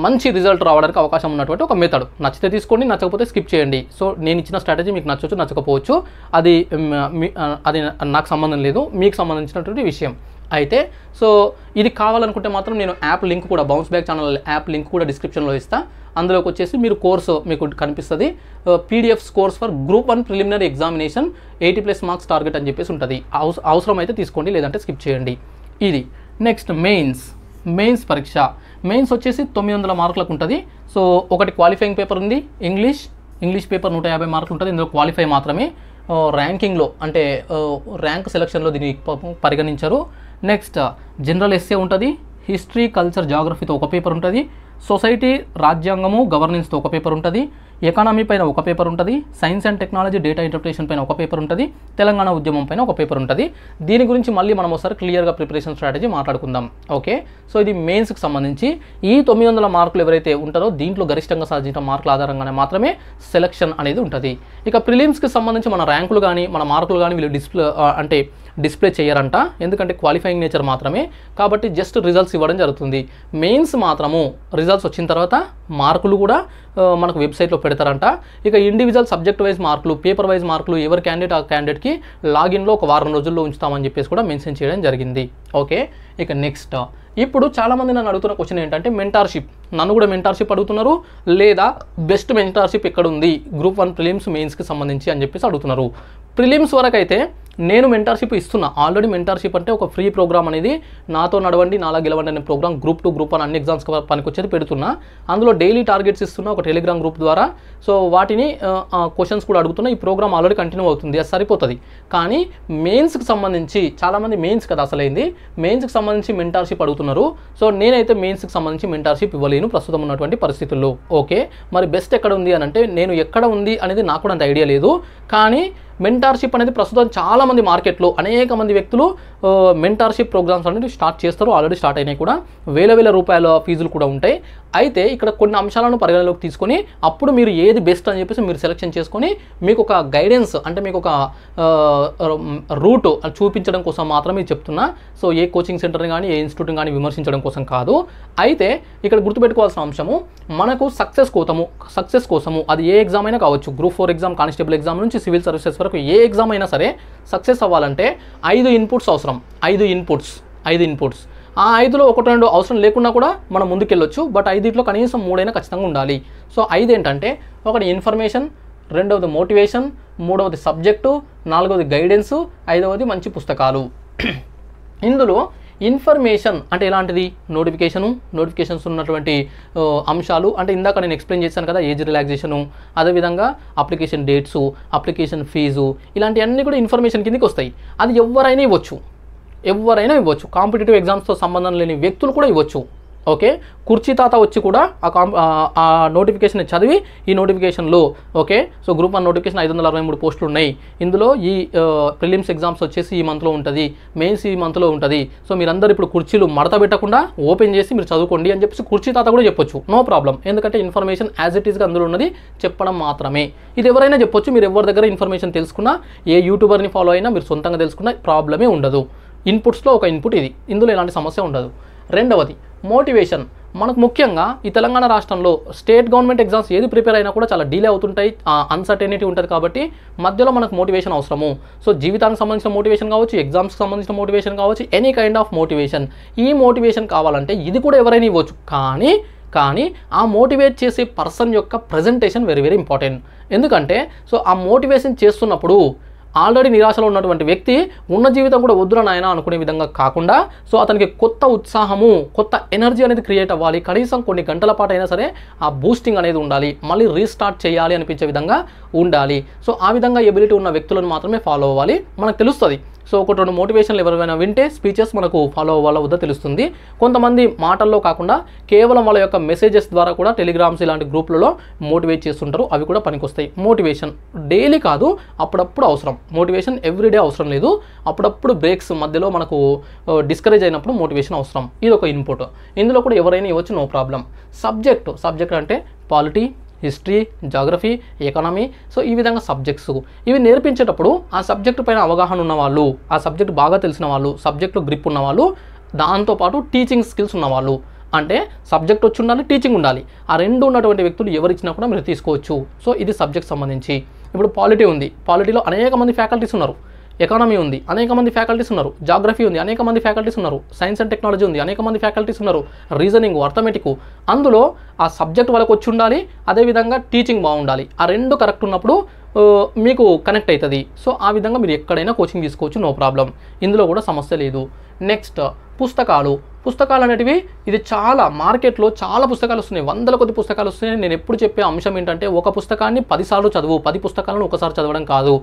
మంచి రిజల్ట్ రావడానికి అవకాశం ఉన్నటువంటి ఒక మెథడ్. నచ్చితే తీసుకోండి, నచ్చకపోతే స్కిప్ చేయండి. సో నేను ఇచ్చిన స్ట్రాటజీ మీకు నచ్చవచ్చు, నచ్చకపోవచ్చు, అది నాకు సంబంధం లేదు, మీకు సంబంధించినటువంటి విషయం. అయితే సో ఇది కావాలనుకుంటే మాత్రం నేను యాప్ లింక్ కూడా, bounce back channel app link కూడా డిస్క్రిప్షన్లో ఇస్తాను. అందులోకి వచ్చేసి మీరు కోర్సు మీకు కనిపిస్తుంది, PDFs course for group 1 preliminary examination 80+ marks target అని చెప్పేసి ఉంటుంది. అవసరం అయితే తీసుకోండి, లేదంటే స్కిప్ చేయండి. ఇది నెక్స్ట్ మెయిన్స్ పరీక్ష. మెయిన్స్ వచ్చేసి 900 మార్కులకు ఉంటుంది. సో ఒకటి క్వాలిఫైయింగ్ పేపర్ ఉంది, ఇంగ్లీష్ పేపర్ 150 మార్కులు ఉంటుంది. ఇందులో క్వాలిఫై మాత్రమే, ర్యాంకింగ్లో అంటే ర్యాంక్ సెలక్షన్లో దీన్ని పరిగణించరు. నెక్స్ట్ జనరల్ ఎస్సే ఉంటుంది, హిస్టరీ, కల్చర్, జాగ్రఫీతో ఒక పేపర్ ఉంటుంది, సొసైటీ, రాజ్యాంగము, గవర్నెన్స్తో ఒక పేపర్ ఉంటుంది, ఎకానమీ పైన ఒక పేపర్ ఉంటుంది, science and technology, data interpretation పైన ఒక పేపర్ ఉంటుంది, తెలంగాణ ఉద్యమం పైన ఒక పేపర్ ఉంటుంది. దీని గురించి మళ్ళీ మనం ఒకసారి క్లియర్గా ప్రిపరేషన్ స్ట్రాటజీ మాట్లాడుకుందాం. ఓకే, సో ఇది మెయిన్స్కి సంబంధించి ఈ 900 మార్కులు ఎవరైతే ఉంటారో దీంట్లో గరిష్టంగా సాధించిన మార్కుల ఆధారంగానే మాత్రమే సెలక్షన్ అనేది ఉంటుంది. ఇక ప్రిలిమ్స్కి సంబంధించి మన ర్యాంకులు కానీ మన మార్కులు కానీ వీళ్ళు డిస్ప్లే చేయరంట, ఎందుకంటే క్వాలిఫైయింగ్ నేచర్ మాత్రమే, కాబట్టి జస్ట్ రిజల్ట్స్ ఇవ్వడం జరుగుతుంది. మెయిన్స్ మాత్రము రిజల్ట్స్ వచ్చిన తర్వాత మార్కులు కూడా మనకు వెబ్సైట్లో పెడతారంట. ఇక ఇండివిజువల్ సబ్జెక్ట్ వైజ్ మార్కులు, పేపర్ వైజ్ మార్కులు ఎవరి క్యాండిడేట్ ఆ క్యాండిడేట్కి లాగిన్లో ఒక వారం రోజుల్లో ఉంచుతామని చెప్పేసి కూడా మెన్షన్ చేయడం జరిగింది. ఓకే, ఇక నెక్స్ట్ ఇప్పుడు చాలామంది నన్ను అడుగుతున్న క్వశ్చన్ ఏంటంటే మెంటార్షిప్. నన్ను కూడా మెంటార్షిప్ అడుగుతున్నారు, లేదా బెస్ట్ మెంటార్షిప్ ఎక్కడ ఉంది గ్రూప్ 1 ప్రిలిమ్స్ మెయిన్స్కి సంబంధించి అని చెప్పేసి అడుగుతున్నారు. ప్రిలిమ్స్ వరకు అయితే నేను మెంటార్షిప్ ఇస్తున్నా. ఆల్రెడీ మెంటార్షిప్ అంటే ఒక ఫ్రీ ప్రోగ్రామ్ అనేది, నాతో నడవండి నాలా గెలవండి అనే ప్రోగ్రామ్, గ్రూప్ 2, గ్రూప్ 1 అన్ని ఎగ్జామ్స్ పనికొచ్చేది పెడుతున్నా. అందులో డైలీ టార్గెట్స్ ఇస్తున్నా ఒక టెలిగ్రామ్ గ్రూప్ ద్వారా. సో వాటిని క్వశ్చన్స్ కూడా అడుగుతున్నా. ఈ ప్రోగ్రామ్ ఆల్రెడీ కంటిన్యూ అవుతుంది, అది సరిపోతుంది. కానీ మెయిన్స్కి సంబంధించి చాలామంది మెయిన్స్ కదా అసలైంది, మెయిన్స్కి సంబంధించి మెంటార్షిప్ అడుగుతున్నారు. సో నేనైతే మెయిన్స్కి సంబంధించి మెంటార్షిప్ ఇవ్వలేను ప్రస్తుతం ఉన్నటువంటి పరిస్థితుల్లో. ఓకే, మరి బెస్ట్ ఎక్కడ ఉంది అని అంటే, నేను ఎక్కడ ఉంది అనేది నాకు కూడా అంత ఐడియా లేదు. కానీ మెంటార్షిప్ అనేది ప్రస్తుతం చాలామంది మార్కెట్లో అనేక మంది వ్యక్తులు మెంటార్షిప్ ప్రోగ్రామ్స్ అనేది స్టార్ట్ చేస్తారు, ఆల్రెడీ స్టార్ట్ అయినాయి కూడా. వేల రూపాయల ఫీజులు కూడా ఉంటాయి. అయితే ఇక్కడ కొన్ని అంశాలను పరిగణలోకి తీసుకొని అప్పుడు మీరు ఏది బెస్ట్ అని చెప్పేసి మీరు సెలెక్షన్ చేసుకొని మీకు ఒక గైడెన్స్, అంటే మీకు ఒక రూట్ చూపించడం కోసం మాత్రమే చెప్తున్నా. సో ఏ కోచింగ్ సెంటర్ని కానీ ఏ ఇన్స్టిట్యూట్ని కానీ విమర్శించడం కోసం కాదు. అయితే ఇక్కడ గుర్తుపెట్టుకోవాల్సిన అంశము, మనకు సక్సెస్ కోసము అది ఏ ఎగ్జామ్ అయినా కావచ్చు, గ్రూప్ 4 ఎగ్జామ్, కానిస్టేబుల్ ఎగ్జామ్ నుంచి సివిల్ సర్వీసెస్ వరకు ఏ ఎగ్జామ్ అయినా సరే సక్సెస్ అవ్వాలంటే 5 ఇన్పుట్స్ అవసరం. 5 ఇన్పుట్స్. ఆ 5లో 1-2 అవసరం లేకున్నా కూడా మనం ముందుకెళ్ళొచ్చు. బట్ 5లో కనీసం 3 ఖచ్చితంగా ఉండాలి. సో 5 ఏంటంటే, ఒకటి ఇన్ఫర్మేషన్, రెండవది మోటివేషన్, మూడవది సబ్జెక్టు, నాలుగవది గైడెన్స్, ఐదవది మంచి పుస్తకాలు. ఇందులో ఇన్ఫర్మేషన్ అంటే ఎలాంటిది, నోటిఫికేషన్స్ ఉన్నటువంటి అంశాలు. అంటే ఇందాక నేను ఎక్స్ప్లెయిన్ చేశాను కదా, ఏజ్ రిలాక్సేషను, అదేవిధంగా అప్లికేషన్ డేట్సు, అప్లికేషన్ ఫీజు, ఇలాంటివన్నీ కూడా ఇన్ఫర్మేషన్ కిందకి వస్తాయి. అది ఎవరైనా ఇవ్వచ్చు. కాంపిటేటివ్ ఎగ్జామ్స్తో సంబంధం లేని వ్యక్తులు కూడా ఇవ్వచ్చు. ఓకే, కుర్చీ తాత వచ్చి కూడా ఆ నోటిఫికేషన్ చదివి, ఈ నోటిఫికేషన్లో ఓకే, సో గ్రూప్ 1 నోటిఫికేషన్ 563 పోస్టులు ఉన్నాయి. ఇందులో ఈ ప్రిలిమ్స్ ఎగ్జామ్స్ వచ్చేసి ఈ మంత్లో ఉంటుంది, మెయిన్స్ ఈ మంత్లో ఉంటుంది. సో మీరందరూ ఇప్పుడు కుర్చీలు మడత పెట్టకుండా ఓపెన్ చేసి మీరు చదువుకోండి అని చెప్పేసి కుర్చీ తాత కూడా చెప్పొచ్చు, నో ప్రాబ్లం. ఎందుకంటే ఇన్ఫర్మేషన్ యాజ్ ఇట్ ఈస్గా అందులో ఉన్నది చెప్పడం మాత్రమే. ఇది ఎవరైనా చెప్పొచ్చు. మీరు ఎవరి దగ్గర ఇన్ఫర్మేషన్ తెలుసుకున్నా, ఏ యూట్యూబర్ని ఫాలో అయినా మీరు సొంతంగా తెలుసుకున్నా ప్రాబ్లమే ఉండదు. ఇన్పుట్స్లో ఒక ఇన్పుట్ ఇది, ఇందులో ఎలాంటి సమస్య ఉండదు. రెండవది మోటివేషన్. మనకు ముఖ్యంగా ఈ తెలంగాణ రాష్ట్రంలో స్టేట్ గవర్నమెంట్ ఎగ్జామ్స్ ఏది ప్రిపేర్ అయినా కూడా చాలా డిలే అవుతుంటాయి, అన్సర్టెనిటీ ఉంటుంది. కాబట్టి మధ్యలో మనకు మోటివేషన్ అవసరము. సో జీవితానికి సంబంధించిన మోటివేషన్ కావచ్చు, ఎగ్జామ్స్కి సంబంధించిన మోటివేషన్ కావచ్చు, ఎనీ కైండ్ ఆఫ్ మోటివేషన్. ఈ మోటివేషన్ కావాలంటే ఇది కూడా ఎవరైనా ఇవ్వచ్చు. కానీ కానీ ఆ మోటివేట్ చేసే పర్సన్ యొక్క ప్రజెంటేషన్ వెరీ వెరీ ఇంపార్టెంట్. ఎందుకంటే సో ఆ మోటివేషన్ చేస్తున్నప్పుడు ఆల్రెడీ నిరాశలో ఉన్నటువంటి వ్యక్తి ఉన్న జీవితం కూడా వద్దురా నాయనా అనుకునే విధంగా కాకుండా సో అతనికి కొత్త ఉత్సాహము, కొత్త ఎనర్జీ అనేది క్రియేట్ అవ్వాలి. కనీసం కొన్ని గంటల పాటు అయినా సరే ఆ బూస్టింగ్ అనేది ఉండాలి, మళ్ళీ రీస్టార్ట్ చేయాలి అనిపించే విధంగా ఉండాలి. సో ఆ విధంగా ఎబిలిటీ ఉన్న వ్యక్తులను మాత్రమే ఫాలో అవ్వాలి. మనకు తెలుస్తుంది. సో ఒకటి రెండు మోటివేషన్లు ఎవరైనా వింటే స్పీచెస్ మనకు ఫాలో అవ్వాలో వద్ద తెలుస్తుంది. కొంతమంది మాటల్లో కాకుండా కేవలం వాళ్ళ యొక్క మెసేజెస్ ద్వారా కూడా టెలిగ్రామ్స్ ఇలాంటి గ్రూప్లలో మోటివేట్ చేస్తుంటారు. అవి కూడా పనికొస్తాయి. మోటివేషన్ డైలీ కాదు, అప్పుడప్పుడు అవసరం. మోటివేషన్ ఎవ్రీడే అవసరం లేదు. అప్పుడప్పుడు బ్రేక్స్ మధ్యలో మనకు డిస్కరేజ్ అయినప్పుడు మోటివేషన్ అవసరం. ఇది ఒక ఇన్పుట్. ఇందులో కూడా ఎవరైనా ఇవ్వచ్చు, నో ప్రాబ్లం. సబ్జెక్ట్ అంటే polity, history, geography, economy. So ఈ విధంగా సబ్జెక్ట్స్ ఇవి నేర్పించేటప్పుడు ఆ సబ్జెక్టు పైన అవగాహన ఉన్నవాళ్ళు, ఆ సబ్జెక్ట్ బాగా తెలిసిన వాళ్ళు, సబ్జెక్టులో గ్రిప్ ఉన్నవాళ్ళు, దాంతోపాటు టీచింగ్ స్కిల్స్ ఉన్నవాళ్ళు, అంటే సబ్జెక్ట్ వచ్చి ఉండాలి, టీచింగ్ ఉండాలి. ఆ రెండు ఉన్నటువంటి వ్యక్తులు ఎవరిచ్చినా కూడా మీరు తీసుకోవచ్చు. సో ఇది సబ్జెక్ట్ సంబంధించి. ఇప్పుడు పాలిటీ ఉంది, పాలిటీలో అనేక మంది ఫ్యాకల్టీస్ ఉన్నారు. ఎకానమీ ఉంది, అనేక మంది ఫ్యాకల్టీస్ ఉన్నారు. జాగ్రఫీ ఉంది, అనేక మంది ఫ్యాకల్టీస్ ఉన్నారు. సైన్స్ అండ్ టెక్నాలజీ ఉంది, అనేక మంది ఫ్యాకల్టీస్ ఉన్నారు. రీజనింగ్, అర్థమెటిక్, అందులో ఆ సబ్జెక్ట్ వాళ్ళకు వచ్చి ఉండాలి, అదేవిధంగా టీచింగ్ బాగుండాలి. ఆ రెండు కరెక్ట్ ఉన్నప్పుడు మీకు కనెక్ట్ అవుతుంది. సో ఆ విధంగా మీరు ఎక్కడైనా కోచింగ్ తీసుకోవచ్చు, నో ప్రాబ్లం. ఇందులో కూడా సమస్య లేదు. నెక్స్ట్ పుస్తకాలు అనేటివి ఇది చాలా మార్కెట్లో చాలా పుస్తకాలు వస్తున్నాయి, వందల కొద్ది పుస్తకాలు వస్తున్నాయి. నేను ఎప్పుడు చెప్పే అంశం ఏంటంటే ఒక పుస్తకాన్ని 10 సార్లు చదువు, 10 పుస్తకాలను ఒకసారి చదవడం కాదు.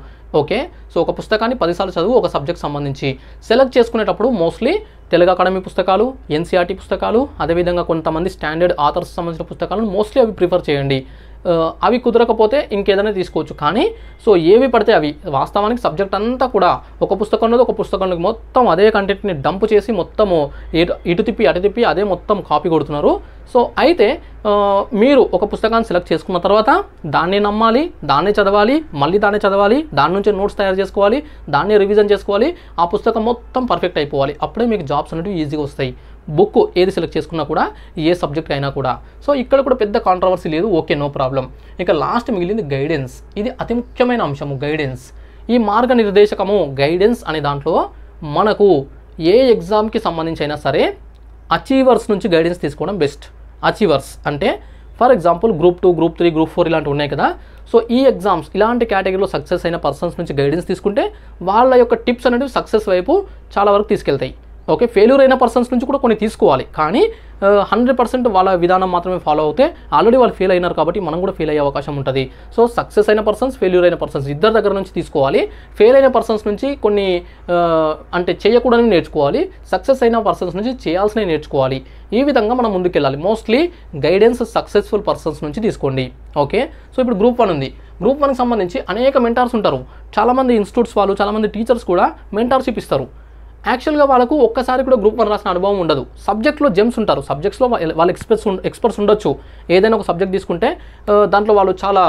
ఓకే, సో ఒక పుస్తకాన్ని 10 సార్లు చదువు ఒక సబ్జెక్ట్ సంబంధించి. సెలెక్ట్ చేసుకునేటప్పుడు మోస్ట్లీ తెలుగు అకాడమీ పుస్తకాలు, ఎన్సీఆర్టీ పుస్తకాలు, అదేవిధంగా కొంతమంది స్టాండర్డ్ ఆథర్స్ సంబంధించిన పుస్తకాలను మోస్ట్లీ అవి ప్రిఫర్ చేయండి. అవి కుదరకపోతే ఇంకేదైనా తీసుకోవచ్చు. కానీ సో ఏవి పడితే అవి వాస్తవానికి సబ్జెక్ట్ అంతా కూడా ఒక పుస్తకంలో ఒక పుస్తకంలోకి మొత్తం అదే కంటెంట్ని డంప్ చేసి మొత్తము ఇటు తిప్పి అటు తిప్పి అదే మొత్తం కాపీ కొడుతున్నారు. సో అయితే మీరు ఒక పుస్తకాన్ని సెలెక్ట్ చేసుకున్న తర్వాత దాన్ని నమ్మాలి, దాన్నే చదవాలి, మళ్ళీ దాన్నే చదవాలి, దాని నుంచి నోట్స్ తయారు చేసుకోవాలి, దాన్ని రివిజన్ చేసుకోవాలి. ఆ పుస్తకం మొత్తం పర్ఫెక్ట్ అయిపోవాలి. అప్పుడే మీకు జాబ్స్ అనేవి ఈజీగా వస్తాయి. బుక్ ఏది సెలెక్ట్ చేసుకున్నా కూడా, ఏ సబ్జెక్ట్ అయినా కూడా. సో ఇక్కడ కూడా పెద్ద కాంట్రవర్సీ లేదు. Okay, no problem. ఇక లాస్ట్ మిగిలింది గైడెన్స్. ఇది అతి ముఖ్యమైన అంశము, గైడెన్స్. ఈ మార్గనిర్దేశకము గైడెన్స్ అనే దాంట్లో మనకు ఏ ఎగ్జామ్కి సంబంధించి అయినా సరే అచీవర్స్ నుంచి గైడెన్స్ తీసుకోవడం బెస్ట్. అచీవర్స్ అంటే for example group 2, group 3, group 4 ఇలాంటివి ఉన్నాయి కదా. సో ఈ ఎగ్జామ్స్ ఇలాంటి కేటగిరీలో సక్సెస్ అయిన పర్సన్స్ నుంచి గైడెన్స్ తీసుకుంటే వాళ్ళ యొక్క టిప్స్ అనేవి సక్సెస్ వైపు చాలా వరకు తీసుకెళ్తాయి. ఓకే, ఫెయిల్యూర్ అయిన పర్సన్స్ నుంచి కూడా కొన్ని తీసుకోవాలి, కానీ 100% వాళ్ళ విధానం మాత్రమే ఫాలో అవుతే ఆల్రెడీ వాళ్ళు ఫెయిల్ అయినారు కాబట్టి మనం కూడా ఫెయిల్ అయ్యే అవకాశం ఉంటుంది. సో సక్సెస్ అయిన పర్సన్స్, ఫెయిల్యూర్ అయిన పర్సన్స్ ఇద్దరి దగ్గర నుంచి తీసుకోవాలి. ఫెయిల్ అయిన పర్సన్స్ నుంచి కొన్ని అంటే చేయకూడని నేర్చుకోవాలి, సక్సెస్ అయిన పర్సన్స్ నుంచి చేయాల్సినవి నేర్చుకోవాలి. ఈ విధంగా మనం ముందుకెళ్ళాలి. మోస్ట్లీ గైడెన్స్ సక్సెస్ఫుల్ పర్సన్స్ నుంచి తీసుకోండి. ఓకే, సో ఇప్పుడు గ్రూప్ 1 ఉంది. గ్రూప్ 1కి సంబంధించి అనేక మెంటార్స్ ఉంటారు. చాలామంది ఇన్స్టిట్యూట్స్ వాళ్ళు, చాలామంది టీచర్స్ కూడా మెంటార్షిప్ ఇస్తారు. యాక్చువల్గా వాళ్ళకు ఒక్కసారి కూడా గ్రూప్ 1 రాసిన అనుభవం ఉండదు. సబ్జెక్ట్లో జెమ్స్ ఉంటారు, సబ్జెక్ట్స్లో వాళ్ళ ఎక్స్పర్ట్స్ ఉండొచ్చు. ఏదైనా ఒక సబ్జెక్ట్ తీసుకుంటే దాంట్లో వాళ్ళు చాలా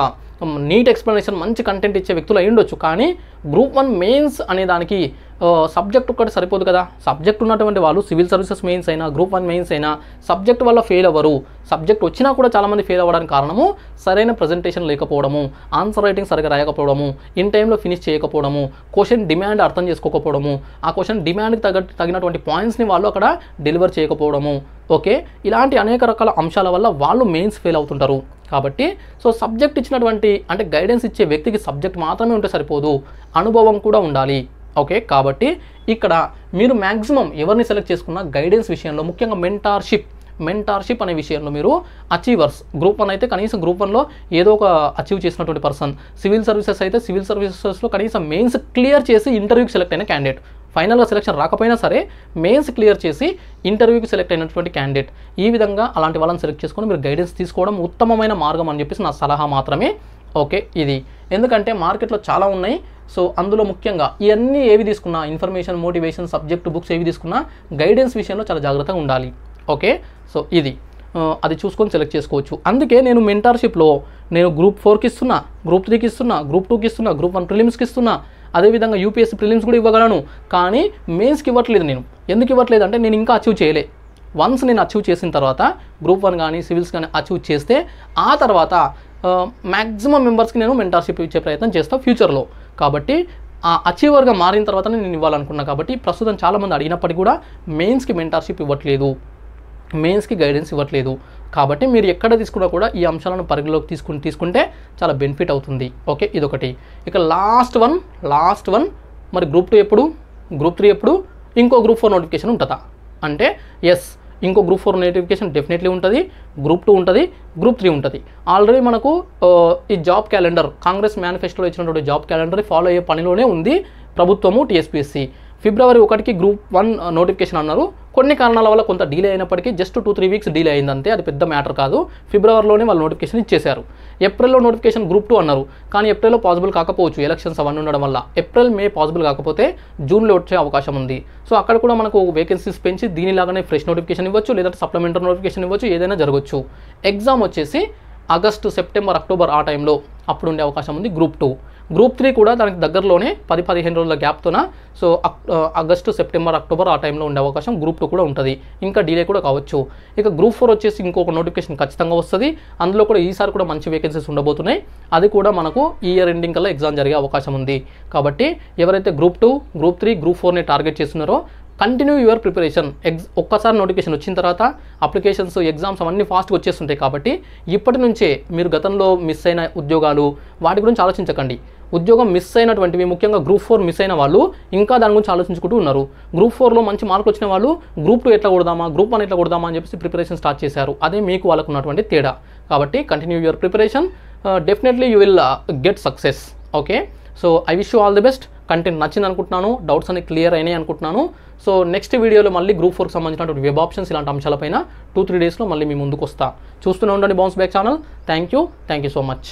నీట్ ఎక్స్ప్లెనేషన్, మంచి కంటెంట్ ఇచ్చే వ్యక్తులు అయి ఉండొచ్చు. కానీ గ్రూప్ 1 మెయిన్స్ అనే దానికి సబ్జెక్ట్ ఒక్కటి సరిపోదు కదా. సబ్జెక్ట్ ఉన్నటువంటి వాళ్ళు సివిల్ సర్వీసెస్ మెయిన్స్ అయినా, గ్రూప్ 1 మెయిన్స్ అయినా సబ్జెక్ట్ వల్ల ఫెయిల్ అవ్వరు. సబ్జెక్ట్ వచ్చినా కూడా చాలామంది ఫెయిల్ అవ్వడానికి కారణము సరైన ప్రజెంటేషన్ లేకపోవడము, ఆన్సర్ రైటింగ్ సరిగా రాయకపోవడము, ఇన్ టైంలో ఫినిష్ చేయకపోవడము, క్వశ్చన్ డిమాండ్ అర్థం చేసుకోకపోవడము, ఆ క్వశ్చన్ డిమాండ్కి తగినటువంటి పాయింట్స్ని వాళ్ళు అక్కడ డెలివర్ చేయకపోవడము. ఓకే, ఇలాంటి అనేక రకాల అంశాల వల్ల వాళ్ళు మెయిన్స్ ఫెయిల్ అవుతుంటారు. కాబట్టి సో సబ్జెక్ట్ ఇచ్చినటువంటి అంటే గైడెన్స్ ఇచ్చే వ్యక్తికి సబ్జెక్ట్ మాత్రమే ఉంటే సరిపోదు, అనుభవం కూడా ఉండాలి. ఓకే, కాబట్టి ఇక్కడ మీరు మ్యాక్సిమం ఎవరిని సెలెక్ట్ చేసుకున్నా గైడెన్స్ విషయంలో, ముఖ్యంగా మెంటార్షిప్ అనే విషయంలో మీరు అచీవర్స్. గ్రూప్ 1 అయితే కనీసం గ్రూప్ 1లో ఏదో ఒక అచీవ్ చేసినటువంటి పర్సన్, సివిల్ సర్వీసెస్ అయితే సివిల్ సర్వీసెస్లో కనీసం మెయిన్స్ క్లియర్ చేసి ఇంటర్వ్యూకి సెలెక్ట్ అయిన క్యాండిడేట్, ఫైనల్గా సెలెక్షన్ రాకపోయినా సరే మెయిన్స్ క్లియర్ చేసి ఇంటర్వ్యూకి సెలెక్ట్ అయినటువంటి క్యాండిడేట్. ఈ విధంగా అలాంటి వాళ్ళని సెలెక్ట్ చేసుకొని మీరు గైడెన్స్ తీసుకోవడం ఉత్తమమైన మార్గం అని చెప్పేసి నా సలహా మాత్రమే. ఓకే, ఇది ఎందుకంటే మార్కెట్లో చాలా ఉన్నాయి. సో అందులో ముఖ్యంగా ఇవన్నీ ఏవి తీసుకున్నా, ఇన్ఫర్మేషన్, మోటివేషన్, సబ్జెక్ట్ బుక్స్ ఏవి తీసుకున్నా గైడెన్స్ విషయంలో చాలా జాగ్రత్తగా ఉండాలి. ఓకే, సో ఇది అది చూసుకొని సెలెక్ట్ చేసుకోవచ్చు. అందుకే నేను మెంటార్షిప్లో నేను గ్రూప్ 4కి ఇస్తున్నా, గ్రూప్ 3కి ఇస్తున్నా, గ్రూప్ 2కి ఇస్తున్నా, గ్రూప్ 1 ప్రిలిమ్స్కి ఇస్తున్నా, అదేవిధంగా యూపీఎస్సీ ప్రిలిమ్స్ కూడా ఇవ్వగలను. కానీ మెయిన్స్కి ఇవ్వట్లేదు. నేను ఎందుకు ఇవ్వట్లేదు అంటే నేను ఇంకా అచీవ్ చేయలే. వన్స్ నేను అచీవ్ చేసిన తర్వాత గ్రూప్ 1 కానీ సివిల్స్ కానీ అచీవ్ చేస్తే ఆ తర్వాత మ్యాక్సిమం మెంబర్స్కి నేను మెంటార్షిప్ ఇచ్చే ప్రయత్నం చేస్తాను ఫ్యూచర్లో. కాబట్టి ఆ అచీవర్గా మారిన తర్వాత నేను ఇవ్వాలనుకున్నా. కాబట్టి ప్రస్తుతం చాలామంది అడిగినప్పటికీ కూడా మెయిన్స్కి మెంటార్షిప్ ఇవ్వట్లేదు, మెయిన్స్కి గైడెన్స్ ఇవ్వట్లేదు. కాబట్టి మీరు ఎక్కడ తీసుకున్నా కూడా ఈ అంశాలను పరిగణలోకి తీసుకుంటే చాలా బెనిఫిట్ అవుతుంది. ఓకే, ఇదొకటి. ఇక లాస్ట్ వన్ మరి గ్రూప్ 2 ఎప్పుడు, గ్రూప్ 3 ఎప్పుడు, ఇంకో గ్రూప్ 4 నోటిఫికేషన్ ఉంటుందా అంటే ఎస్, ఇంకో గ్రూప్ 4 నోటిఫికేషన్ డెఫినెట్లీ ఉంటుంది. గ్రూప్ 2 ఉంటుంది, గ్రూప్ 3 ఉంటుంది. ఆల్రెడీ మనకు ఈ జాబ్ క్యాలెండర్, కాంగ్రెస్ మేనిఫెస్టోలో ఇచ్చినటువంటి జాబ్ క్యాలెండర్ ఫాలో అయ్యే పనిలోనే ఉంది ప్రభుత్వము. టీఎస్పీఎస్సీ ఫిబ్రవరి 1కి గ్రూప్ 1 నోటిఫికేషన్ అన్నారు. కొన్ని కారణాల వల్ల కొంత డిలే అయినప్పటికీ జస్ట్ 2-3 వీక్స్ డిలే అయిందంతే, అది పెద్ద మ్యాటర్ కాదు. ఫిబ్రవరిలోనే వాళ్ళు నోటిఫికేషన్ ఇచ్చేశారు. ఏప్రిల్లో నోటిఫికేషన్ గ్రూప్ 2 అన్నారు, కానీ ఏప్రిల్లో పాసిబుల్ కాకపోవచ్చు, ఎలక్షన్స్ అవన్నీ ఉండడం వల్ల. ఏప్రిల్ మే పాసిబుల్ కాకపోతే జూన్లో వచ్చే అవకాశం ఉంది. సో అక్కడ కూడా మనకు వేకెన్సీస్ పెంచి దీనిలాగానే ఫ్రెష్ నోటిఫికేషన్ ఇవ్వచ్చు, లేదంటే సప్లిమెంటరీ నోటిఫికేషన్ ఇవ్వచ్చు, ఏదైనా జరగవచ్చు. ఎగ్జామ్ వచ్చేసి ఆగస్టు, సెప్టెంబర్, అక్టోబర్ ఆ టైంలో అప్పుడు ఉండే అవకాశం ఉంది గ్రూప్ 2. గ్రూప్ 3 కూడా దానికి దగ్గరలోనే 10-15 రోజుల గ్యాప్తోన, సో ఆగస్టు, సెప్టెంబర్, అక్టోబర్ ఆ టైంలో ఉండే అవకాశం గ్రూప్ 2 కూడా ఉంటుంది. ఇంకా డిలే కూడా కావచ్చు. ఇక గ్రూప్ 4 వచ్చేసి ఇంకొక నోటిఫికేషన్ ఖచ్చితంగా వస్తుంది. అందులో కూడా ఈసారి కూడా మంచి వేకెన్సీస్ ఉండబోతున్నాయి. అది కూడా మనకు ఈ ఇయర్ ఎండింగ్ కల్లా ఎగ్జామ్ జరిగే అవకాశం ఉంది. కాబట్టి ఎవరైతే గ్రూప్ 2, గ్రూప్ 3, గ్రూప్ 4ని టార్గెట్ చేస్తున్నారో కంటిన్యూ యువర్ ప్రిపరేషన్. ఒక్కసారి నోటిఫికేషన్ వచ్చిన తర్వాత అప్లికేషన్స్, ఎగ్జామ్స్ అవన్నీ ఫాస్ట్గా వచ్చేస్తుంటాయి. కాబట్టి ఇప్పటి నుంచే మీరు గతంలో మిస్ అయిన ఉద్యోగాలు వాటి గురించి ఆలోచించకండి. ఉద్యోగం మిస్ అయినటువంటివి, ముఖ్యంగా గ్రూప్ 4 మిస్ అయిన వాళ్ళు ఇంకా దాని గురించి ఆలోచించుకుంటూ ఉన్నారు. గ్రూప్ 4లో మంచి మార్కులు వచ్చిన వాళ్ళు గ్రూప్ 2 ఎట్లా కొడదామా, గ్రూప్ 1 ఎట్లా కొడదామా అని చెప్పేసి ప్రిపరేషన్ స్టార్ట్ చేశారు. అదే మీకు వాళ్ళకు ఉన్నటువంటి తేడా. కాబట్టి continue your preparation, definitely you will get success. Okay, so I wish you all the best. Content నచ్చింది అనుకుంటున్నాను, డౌట్స్ అన్ని క్లియర్ అయినాయి అనుకుంటున్నాను. సో నెక్స్ట్ వీడియోలో మళ్ళీ గ్రూప్ 4కి సంబంధించినటువంటి వెబ్ ఆప్షన్స్ ఇలాంటి అంశాలపైన 2-3 డేస్లో మళ్ళీ మీ ముందుకు వస్తా. చూస్తూనే ఉండండి bounce back channel. Thank you so much.